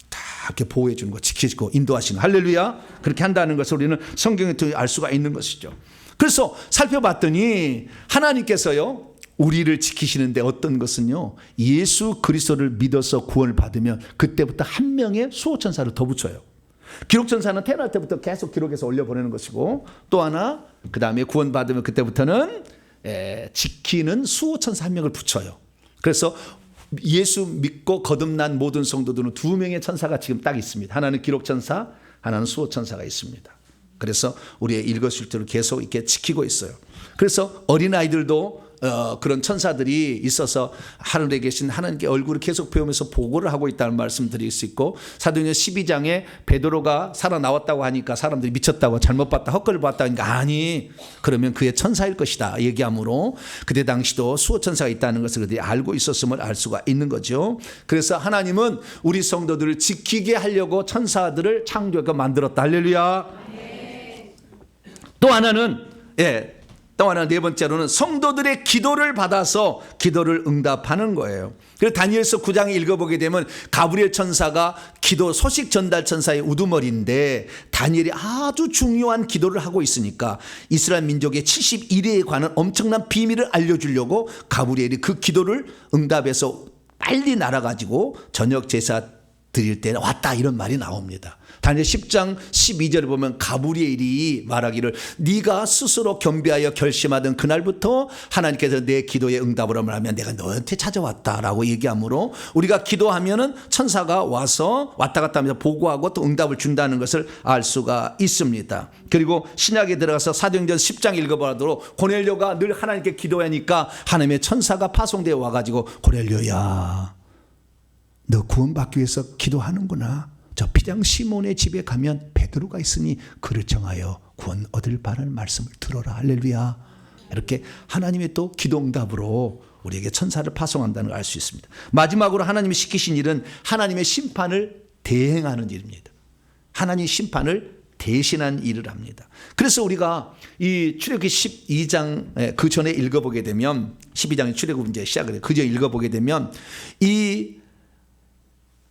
다 이렇게 보호해 주는 거, 지켜주고 인도하시는. 할렐루야. 그렇게 한다는 것을 우리는 성경에 알 수가 있는 것이죠. 그래서 살펴봤더니 하나님께서요 우리를 지키시는데 어떤 것은요 예수 그리스도를 믿어서 구원을 받으면 그때부터 한 명의 수호천사를 더 붙여요. 기록천사는 태어날 때부터 계속 기록해서 올려보내는 것이고 또 하나 그 다음에 구원받으면 그때부터는 지키는 수호천사 한 명을 붙여요. 그래서 예수 믿고 거듭난 모든 성도들은 두 명의 천사가 지금 딱 있습니다. 하나는 기록천사, 하나는 수호천사가 있습니다. 그래서 우리의 일거수일투를 계속 이렇게 지키고 있어요. 그래서 어린아이들도 그런 천사들이 있어서 하늘에 계신 하나님께 얼굴을 계속 배우면서 보고를 하고 있다는 말씀 드릴 수 있고 사도행전 12장에 베드로가 살아나왔다고 하니까 사람들이 미쳤다고 잘못 봤다 헛걸을 봤다 하니까 아니 그러면 그의 천사일 것이다 얘기하므로 그때 당시도 수호천사가 있다는 것을 그들이 알고 있었음을 알 수가 있는 거죠. 그래서 하나님은 우리 성도들을 지키게 하려고 천사들을 창조하고 만들었다. 할렐루야. 또 하나는 또 하나 네 번째로는 성도들의 기도를 받아서 기도를 응답하는 거예요. 그래서 다니엘서 9장에 읽어보게 되면 가브리엘 천사가 기도 소식 전달 천사의 우두머리인데 다니엘이 아주 중요한 기도를 하고 있으니까 이스라엘 민족의 71회에 관한 엄청난 비밀을 알려주려고 가브리엘이 그 기도를 응답해서 빨리 날아가지고 저녁 제사 드릴 때 왔다 이런 말이 나옵니다. 다니엘 10장 12절을 보면 가브리엘이 말하기를 네가 스스로 겸비하여 결심하던 그날부터 하나님께서 내 기도에 응답을 하면 내가 너한테 찾아왔다라고 얘기하므로 우리가 기도하면은 천사가 와서 왔다 갔다 하면서 보고하고 또 응답을 준다는 것을 알 수가 있습니다. 그리고 신약에 들어가서 사도행전 10장 읽어보라도 고넬료가 늘 하나님께 기도하니까 하나님의 천사가 파송되어 와가지고 고넬료야 너 구원받기 위해서 기도하는구나. 저 피장 시몬의 집에 가면 베드로가 있으니 그를 정하여 구원 얻을 바라는 말씀을 들어라. 할렐루야. 이렇게 하나님의 또 기도응답으로 우리에게 천사를 파송한다는 걸 알 수 있습니다. 마지막으로 하나님이 시키신 일은 하나님의 심판을 대행하는 일입니다. 하나님의 심판을 대신한 일을 합니다. 그래서 우리가 이 출애굽기 12장 그 전에 읽어보게 되면 12장의 출애굽 이제 시작을 해요. 그저 읽어보게 되면 이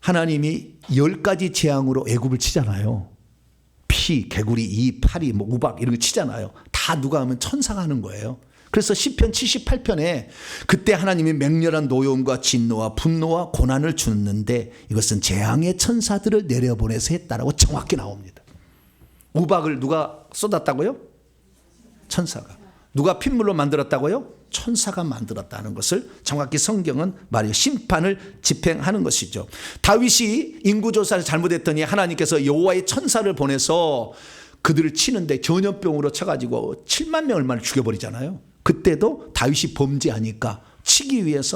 하나님이 10가지 재앙으로 애굽을 치잖아요. 피, 개구리, 이, 파리, 우박 이런 거 치잖아요. 다 누가 하면 천사가 하는 거예요. 그래서 시편 78편에 그때 하나님이 맹렬한 노여움과 진노와 분노와 고난을 주는데 이것은 재앙의 천사들을 내려보내서 했다라고 정확히 나옵니다. 우박을 누가 쏟았다고요? 천사가. 누가 핏물로 만들었다고요? 천사가 만들었다는 것을 정확히 성경은 말이에요. 심판을 집행하는 것이죠. 다윗이 인구조사를 잘못했더니 하나님께서 여호와의 천사를 보내서 그들을 치는데 전염병으로 쳐가지고 7만 명 얼마를 죽여버리잖아요. 그때도 다윗이 범죄하니까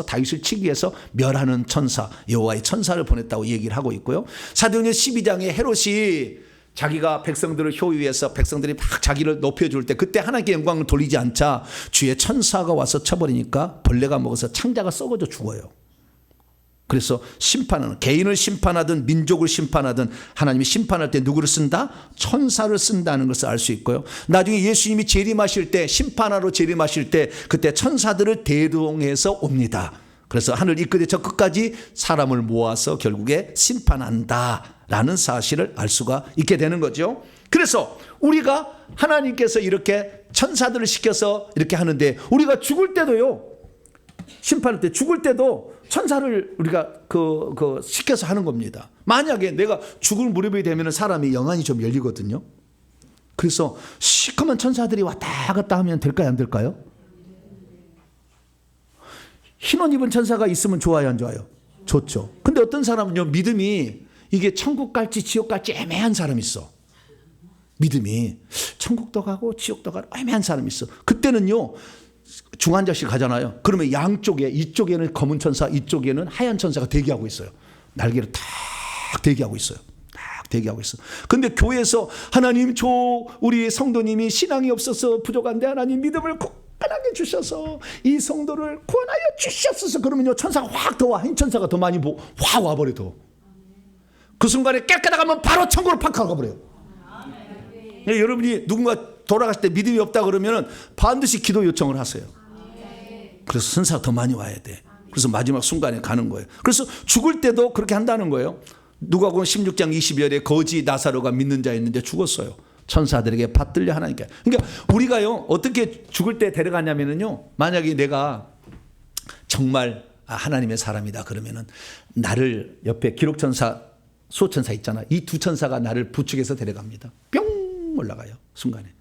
다윗을 치기 위해서 멸하는 천사, 여호와의 천사를 보냈다고 얘기를 하고 있고요. 사도행전 12장에 헤롯이 자기가 백성들을 효유해서 백성들이 막 자기를 높여줄 때 그때 하나님께 영광을 돌리지 않자 주의 천사가 와서 쳐버리니까 벌레가 먹어서 창자가 썩어져 죽어요. 그래서 심판은 개인을 심판하든 민족을 심판하든 하나님이 심판할 때 누구를 쓴다? 천사를 쓴다는 것을 알 수 있고요. 나중에 예수님이 재림하실 때 심판하러 재림하실 때 그때 천사들을 대동해서 옵니다. 그래서 하늘 이 끝에 저 끝까지 사람을 모아서 결국에 심판한다라는 사실을 알 수가 있게 되는 거죠. 그래서 우리가 하나님께서 이렇게 천사들을 시켜서 이렇게 하는데 우리가 죽을 때도요. 심판할 때 죽을 때도 천사를 우리가 시켜서 하는 겁니다. 만약에 내가 죽을 무렵이 되면 사람이 영안이 좀 열리거든요. 그래서 시커먼 천사들이 왔다 갔다 하면 될까요? 안 될까요? 흰옷 입은 천사가 있으면 좋아요, 안 좋아요? 좋죠. 근데 어떤 사람은요, 믿음이 이게 천국 갈지 지옥 갈지 애매한 사람이 있어. 믿음이 천국도 가고 지옥도 가고 애매한 사람이 있어. 그때는요, 중환자실 가잖아요. 그러면 양쪽에 이쪽에는 검은 천사, 이쪽에는 하얀 천사가 대기하고 있어요. 날개를 탁 대기하고 있어요. 딱 대기하고 있어. 근데 교회에서 하나님 우리 성도님이 신앙이 없어서 부족한데 하나님 믿음을 편하게 주셔서 이 성도를 구원하여 주시옵소서. 그러면요 천사가 확 더 와. 흰 천사가 더 많이 확 와버려. 더. 그 순간에 깨끗하면 바로 천국으로 팍 가버려요. 네, 여러분이 누군가 돌아가실 때 믿음이 없다 그러면 반드시 기도 요청을 하세요. 그래서 천사가 더 많이 와야 돼. 그래서 마지막 순간에 가는 거예요. 그래서 죽을 때도 그렇게 한다는 거예요. 누가복음 16장 20절에 거지 나사로가 믿는 자였는데 죽었어요. 천사들에게 받들려 하나니까. 그러니까 우리가요 어떻게 죽을 때 데려가냐면요, 만약에 내가 정말 하나님의 사람이다 그러면은 나를 옆에 기록천사, 수호천사 있잖아. 이 두 천사가 나를 부축해서 데려갑니다. 뿅 올라가요 순간에.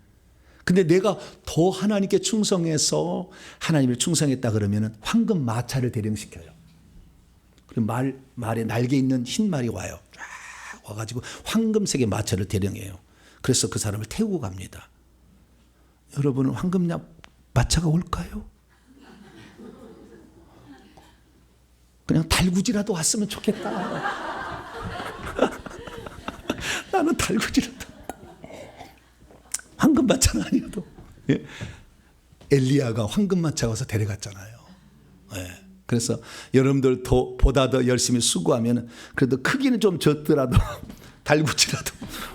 근데 내가 더 하나님께 충성해서 하나님을 충성했다 그러면은 황금 마차를 대령시켜요. 그리고 말에 날개 있는 흰 말이 와요. 쫙 와가지고 황금색의 마차를 대령해요. 그래서 그 사람을 태우고 갑니다. 여러분은 황금 마차가 올까요? 그냥 달구지라도 왔으면 좋겠다. 나는 달구지라도. 황금 마차는 아니어도. 예. 엘리야가 황금 마차 가서 데려갔잖아요. 예. 그래서 여러분들 보다 더 열심히 수고하면 그래도 크기는 좀 적더라도 달구지라도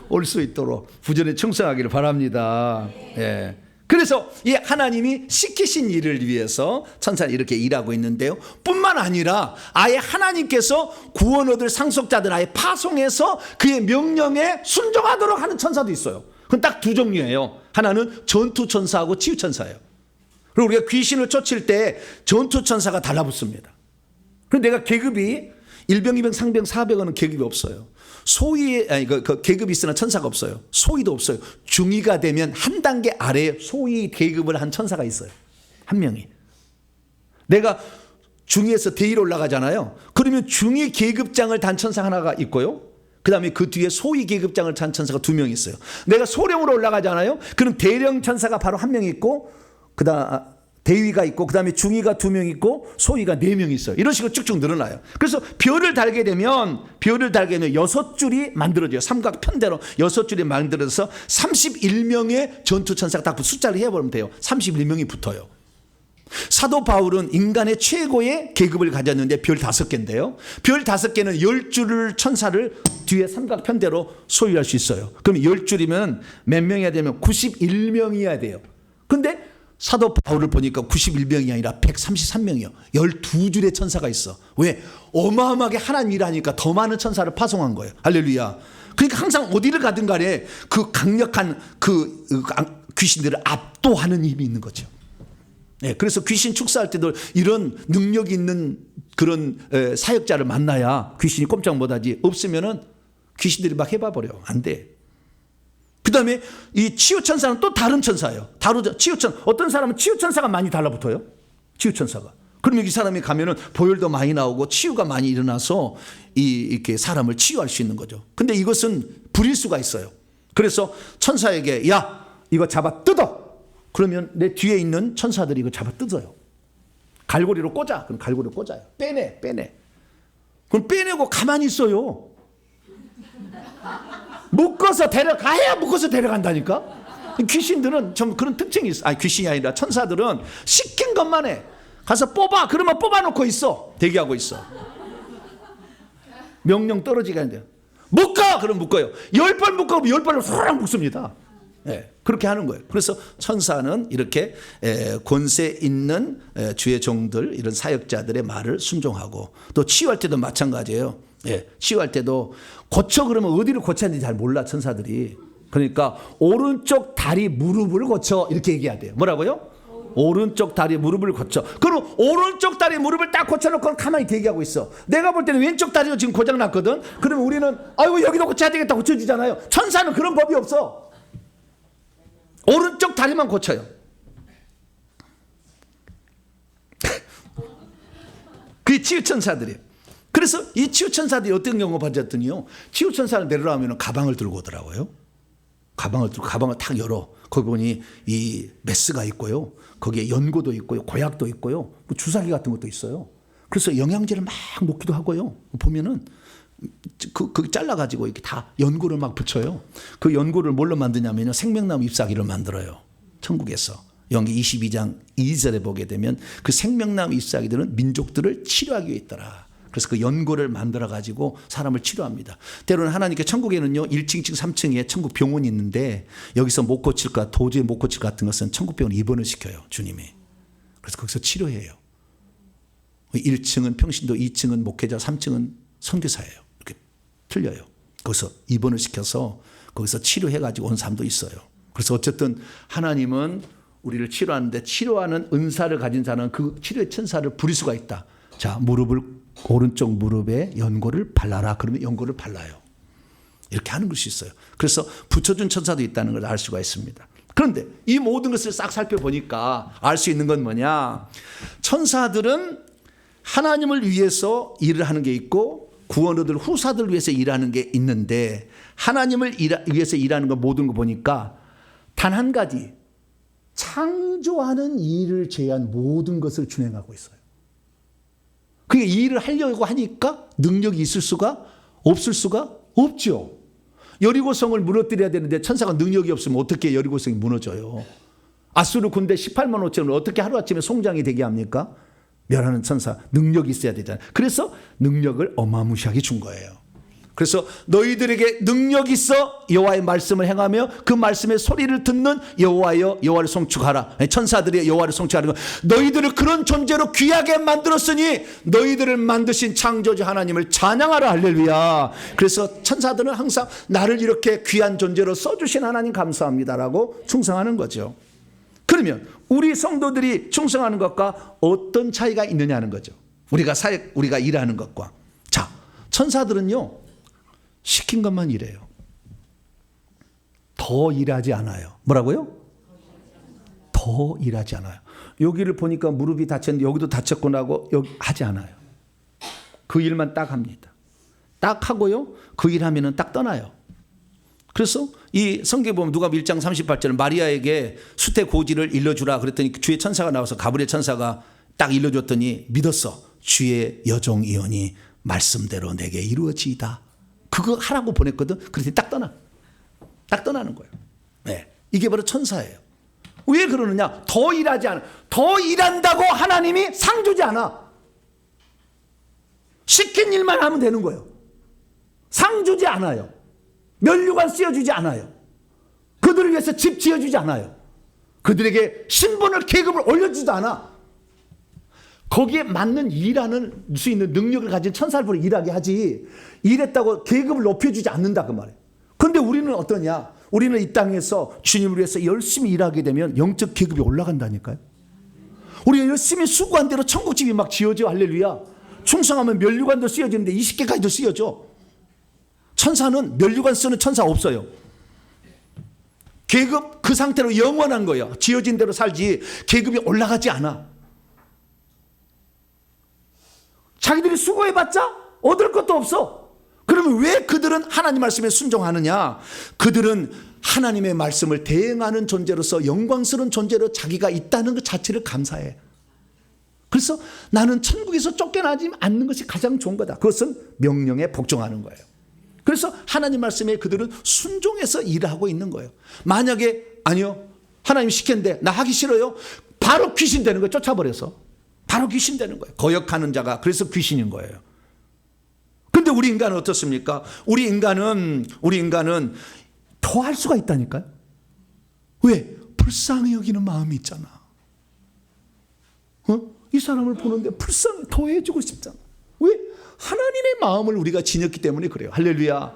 올 수 있도록 부전에 충성하기를 바랍니다. 예. 그래서 이 하나님이 시키신 일을 위해서 천사는 이렇게 일하고 있는데요. 뿐만 아니라 아예 하나님께서 구원 얻을 상속자들 아예 파송해서 그의 명령에 순종하도록 하는 천사도 있어요. 그건 딱 두 종류예요. 하나는 전투천사하고 치유천사예요. 그리고 우리가 귀신을 쫓을 때 전투천사가 달라붙습니다. 그런데 내가 계급이 1병, 2병, 상병, 4병은 계급이 없어요. 소위 그 계급이 있으나 천사가 없어요. 소위도 없어요. 중위가 되면 한 단계 아래에 소위 계급을 한 천사가 있어요. 한 명이. 내가 중위에서 대위로 올라가잖아요. 그러면 중위 계급장을 단 천사 하나가 있고요. 그 다음에 그 뒤에 소위 계급장을 단 천사가 2명 있어요. 내가 소령으로 올라가잖아요. 그럼 대령 천사가 바로 한 명 있고, 그다음 대위가 있고, 그 다음에 중위가 2명 있고, 소위가 4명 있어요. 이런 식으로 쭉쭉 늘어나요. 그래서 별을 달게 되면 6줄이 만들어져요. 삼각편대로 6줄이 만들어서 31명의 전투천사가 딱 숫자를 해버리면 돼요. 31명이 붙어요. 사도 바울은 인간의 최고의 계급을 가졌는데 별 5개인데요. 별 5개는 10줄 천사를 뒤에 삼각편대로 소유할 수 있어요. 그럼 10줄이면 몇 명이어야 되면 91명이어야 돼요. 근데 사도 바울을 보니까 91명이 아니라 133명이요. 12줄의 천사가 있어. 왜? 어마어마하게 하나님 일하니까 더 많은 천사를 파송한 거예요. 할렐루야. 그러니까 항상 어디를 가든 간에 그 강력한 그 귀신들을 압도하는 힘이 있는 거죠. 네, 그래서 귀신 축사할 때도 이런 능력이 있는 그런 사역자를 만나야 귀신이 꼼짝 못하지. 없으면은 귀신들이 막 해봐버려. 안 돼. 그 다음에 이 치유천사는 또 다른 천사예요. 어떤 사람은 치유천사가 많이 달라붙어요. 치유천사가. 그러면 이 사람이 가면은 보혈도 많이 나오고 치유가 많이 일어나서 이렇게 사람을 치유할 수 있는 거죠. 근데 이것은 불일 수가 있어요. 그래서 천사에게 야, 이거 잡아 뜯어. 그러면 내 뒤에 있는 천사들이 이거 잡아 뜯어요. 갈고리로 꽂아. 그럼 갈고리로 꽂아요. 빼내. 그럼 빼내고 가만히 있어요. 묶어서 데려간다니까. 귀신들은 좀 그런 특징이 있어. 아니, 귀신이 아니라 천사들은 시킨 것만 해. 가서 뽑아. 그러면 뽑아놓고 있어. 대기하고 있어. 명령 떨어지게 하는데요. 묶어. 그럼 묶어요. 10번 묶어. 10번을 후랑 묶습니다. 네, 그렇게 하는 거예요. 그래서 천사는 이렇게 권세 있는 주의 종들, 이런 사역자들의 말을 순종하고, 또 치유할 때도 마찬가지예요. 예, 치유할 때도 고쳐 그러면 어디를 고쳐야 하는지 잘 몰라, 천사들이. 그러니까 오른쪽 다리 무릎을 고쳐 이렇게 얘기해야 돼요. 뭐라고요? 오른쪽 다리 무릎을 고쳐. 그럼 오른쪽 다리 무릎을 딱 고쳐놓고 가만히 대기하고 있어. 내가 볼 때는 왼쪽 다리도 지금 고장났거든. 그러면 우리는 아이고 여기도 고쳐야 되겠다 고쳐주잖아요. 천사는 그런 법이 없어. 오른쪽 다리만 고쳐요. 그게 치유천사들이에요. 그래서 이 치유천사들이 어떤 경우 받았더니요, 치유천사를 내려가면 가방을 들고 오더라고요. 가방을 탁 열어. 거기 보니 이 메스가 있고요, 거기에 연고도 있고요, 고약도 있고요, 뭐 주사기 같은 것도 있어요. 그래서 영양제를 막 놓기도 하고요. 보면은 그 잘라가지고 이렇게 다 연고를 막 붙여요. 그 연고를 뭘로 만드냐면요, 생명나무 잎사귀를 만들어요. 천국에서. 영기 22장 2절에 보게 되면 그 생명나무 잎사귀들은 민족들을 치료하기 위해 있더라. 그래서 그 연고를 만들어가지고 사람을 치료합니다. 때로는 하나님께 천국에는요, 1층, 2층, 3층에 천국 병원이 있는데 여기서 못 고칠 것, 도저히 못 고칠 것 같은 것은 천국 병원 입원을 시켜요, 주님이. 그래서 거기서 치료해요. 1층은 평신도, 2층은 목회자, 3층은 선교사예요. 이렇게 틀려요. 거기서 입원을 시켜서 거기서 치료해가지고 온 사람도 있어요. 그래서 어쨌든 하나님은 우리를 치료하는데, 치료하는 은사를 가진 자는 그 치료의 천사를 부릴 수가 있다. 자, 오른쪽 무릎에 연고를 발라라. 그러면 연고를 발라요. 이렇게 하는 것이 있어요. 그래서 붙여준 천사도 있다는 걸 알 수가 있습니다. 그런데 이 모든 것을 싹 살펴보니까 알 수 있는 건 뭐냐? 천사들은 하나님을 위해서 일을 하는 게 있고, 구원 얻을 후사들을 위해서 일하는 게 있는데, 하나님을 위해서 일하는 거 모든 거 보니까 단 한 가지, 창조하는 일을 제외한 모든 것을 준행하고 있어요. 그게 이 일을 하려고 하니까 능력이 있을 수가 없을 수가 없죠. 여리고성을 무너뜨려야 되는데 천사가 능력이 없으면 어떻게 여리고성이 무너져요? 아수르 군대 18만 5천을 어떻게 하루아침에 송장이 되게 합니까? 멸하는 천사, 능력이 있어야 되잖아요. 그래서 능력을 어마무시하게 준 거예요. 그래서 너희들에게 능력이 있어 여호와의 말씀을 행하며 그 말씀의 소리를 듣는 여호와여 여호와를 송축하라. 천사들이 여호와를 송축하는 것. 너희들을 그런 존재로 귀하게 만들었으니 너희들을 만드신 창조주 하나님을 찬양하라. 할렐루야. 그래서 천사들은 항상 나를 이렇게 귀한 존재로 써주신 하나님 감사합니다라고 충성하는 거죠. 그러면 우리 성도들이 충성하는 것과 어떤 차이가 있느냐는 거죠. 우리가 일하는 것과. 자, 천사들은요 시킨 것만 일해요. 더 일하지 않아요. 뭐라고요? 더 일하지 않아요. 여기를 보니까 무릎이 다쳤는데 여기도 다쳤구나 하고 여기 하지 않아요. 그 일만 딱 합니다. 딱 하고요. 그 일 하면은 딱 떠나요. 그래서 이 성경에 보면 누가복음 1장 38절은 마리아에게 수태고지를 일러주라 그랬더니 주의 천사가 나와서 가브리엘 천사가 딱 일러줬더니 믿었어. 주의 여종이오니 말씀대로 내게 이루어지이다. 그거 하라고 보냈거든. 그랬더니 딱 떠나. 딱 떠나는 거예요. 네. 이게 바로 천사예요. 왜 그러느냐? 더 일하지 않아. 더 일한다고 하나님이 상 주지 않아. 시킨 일만 하면 되는 거예요. 상 주지 않아요. 면류관 씌워주지 않아요. 그들을 위해서 집 지어주지 않아요. 그들에게 신분을 계급을 올려주지도 않아. 거기에 맞는 일하는 수 있는 능력을 가진 천사를 보내 일하게 하지 일했다고 계급을 높여주지 않는다 그 말이에요. 그런데 우리는 어떠냐? 우리는 이 땅에서 주님을 위해서 열심히 일하게 되면 영적 계급이 올라간다니까요. 우리가 열심히 수고한 대로 천국집이 막 지어져. 할렐루야. 충성하면 면류관도 씌워지는데 20개까지도 씌워져. 천사는 면류관 쓰는 천사 없어요. 계급 그 상태로 영원한 거예요. 지어진 대로 살지 계급이 올라가지 않아. 자기들이 수고해봤자 얻을 것도 없어. 그러면 왜 그들은 하나님 말씀에 순종하느냐? 그들은 하나님의 말씀을 대행하는 존재로서 영광스러운 존재로 자기가 있다는 것 자체를 감사해. 그래서 나는 천국에서 쫓겨나지 않는 것이 가장 좋은 거다. 그것은 명령에 복종하는 거예요. 그래서 하나님 말씀에 그들은 순종해서 일하고 있는 거예요. 만약에 아니요 하나님 시켰는데 나 하기 싫어요. 바로 귀신 되는 거예요. 쫓아버려서. 바로 귀신 되는 거예요. 거역하는 자가 그래서 귀신인 거예요. 근데 우리 인간은 어떻습니까? 우리 인간은 더 할 수가 있다니까요. 왜? 불쌍히 여기는 마음이 있잖아. 이 사람을 보는데 불쌍히 더 해주고 싶잖아. 왜? 하나님의 마음을 우리가 지녔기 때문에 그래요. 할렐루야.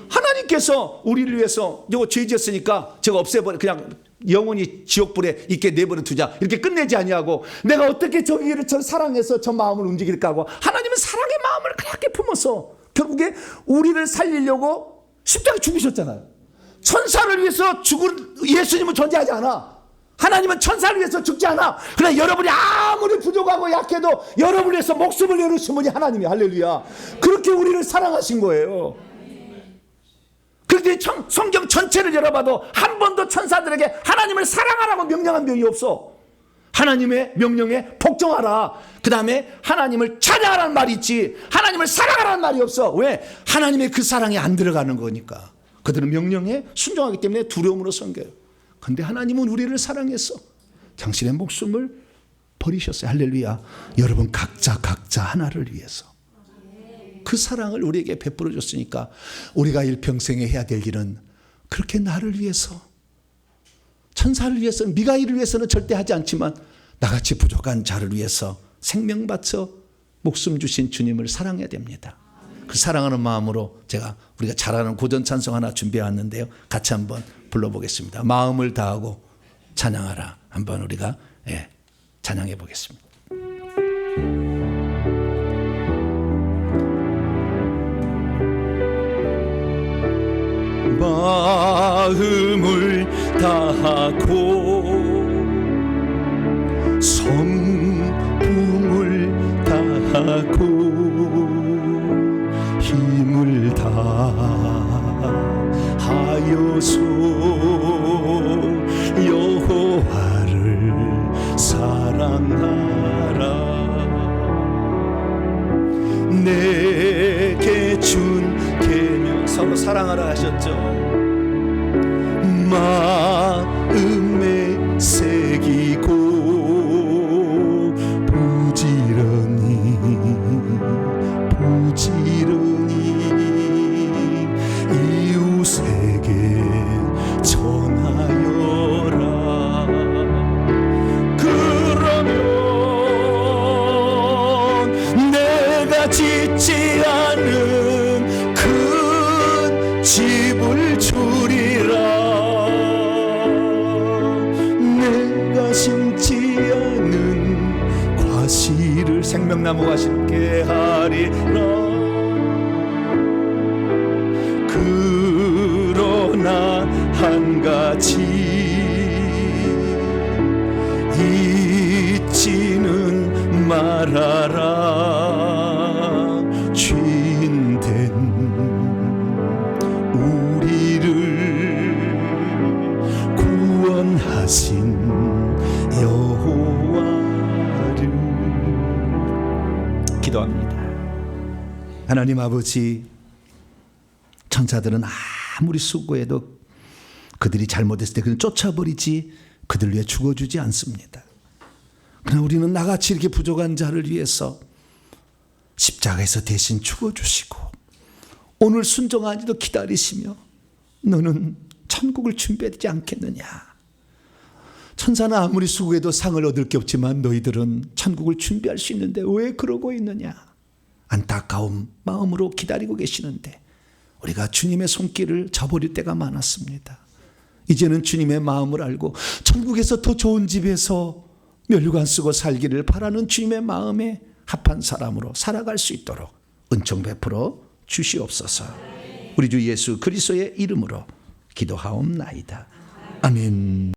하나님께서 우리를 위해서 이거 죄 지었으니까 제가 없애버려 그냥 영원히 지옥불에 있게 내버려 두자 이렇게 끝내지 아니하고 내가 어떻게 저기를 저 사랑해서 저 마음을 움직일까 하고 하나님은 사랑의 마음을 그렇게 품어서 결국에 우리를 살리려고 십자가에 죽으셨잖아요. 천사를 위해서 죽은 예수님은 존재하지 않아. 하나님은 천사를 위해서 죽지 않아. 그러나 여러분이 아무리 부족하고 약해도 여러분을 위해서 목숨을 내놓으신 분이 하나님이 할렐루야. 그렇게 우리를 사랑하신 거예요. 그런데 성경 전체를 열어봐도 한 번도 천사들에게 하나님을 사랑하라고 명령한 명이 없어. 하나님의 명령에 복종하라. 그 다음에 하나님을 찬양하라는 말이 있지 하나님을 사랑하라는 말이 없어. 왜? 하나님의 그 사랑이 안 들어가는 거니까. 그들은 명령에 순종하기 때문에 두려움으로 섬겨요. 그런데 하나님은 우리를 사랑해서 당신의 목숨을 버리셨어요. 할렐루야. 여러분 각자 하나를 위해서 그 사랑을 우리에게 베풀어 줬으니까 우리가 일평생에 해야 될 일은 그렇게 나를 위해서 천사를 위해서는 미가일을 위해서는 절대 하지 않지만 나같이 부족한 자를 위해서 생명 바쳐 목숨 주신 주님을 사랑해야 됩니다. 그 사랑하는 마음으로 우리가 잘 아는 고전 찬송 하나 준비해 왔는데요. 같이 한번 불러보겠습니다. 마음을 다하고 찬양하라. 한번 우리가 찬양해 보겠습니다. 마음을 다하고 성품을 다하고 힘을 다하여서 여호와를 사랑하라. 내게 준 계명 서로 사랑하라 하셨죠. 마음에 새기고 부지런히 나무와 심게 하리라. 그러나 한 가지 잊지는 말아라. 죄인된 우리를 구원하신 여호와를. 기도합니다. 하나님 아버지, 천사들은 아무리 수고해도 그들이 잘못했을 때 그냥 쫓아버리지 그들 위해 죽어주지 않습니다. 그러나 우리는 나같이 이렇게 부족한 자를 위해서 십자가에서 대신 죽어주시고 오늘 순종하지도 기다리시며 너는 천국을 준비하지 않겠느냐. 천사는 아무리 수고해도 상을 얻을 게 없지만 너희들은 천국을 준비할 수 있는데 왜 그러고 있느냐. 안타까운 마음으로 기다리고 계시는데 우리가 주님의 손길을 저버릴 때가 많았습니다. 이제는 주님의 마음을 알고 천국에서 더 좋은 집에서 면류관 쓰고 살기를 바라는 주님의 마음에 합한 사람으로 살아갈 수 있도록 은총 베풀어 주시옵소서. 우리 주 예수 그리스도의 이름으로 기도하옵나이다. 아멘.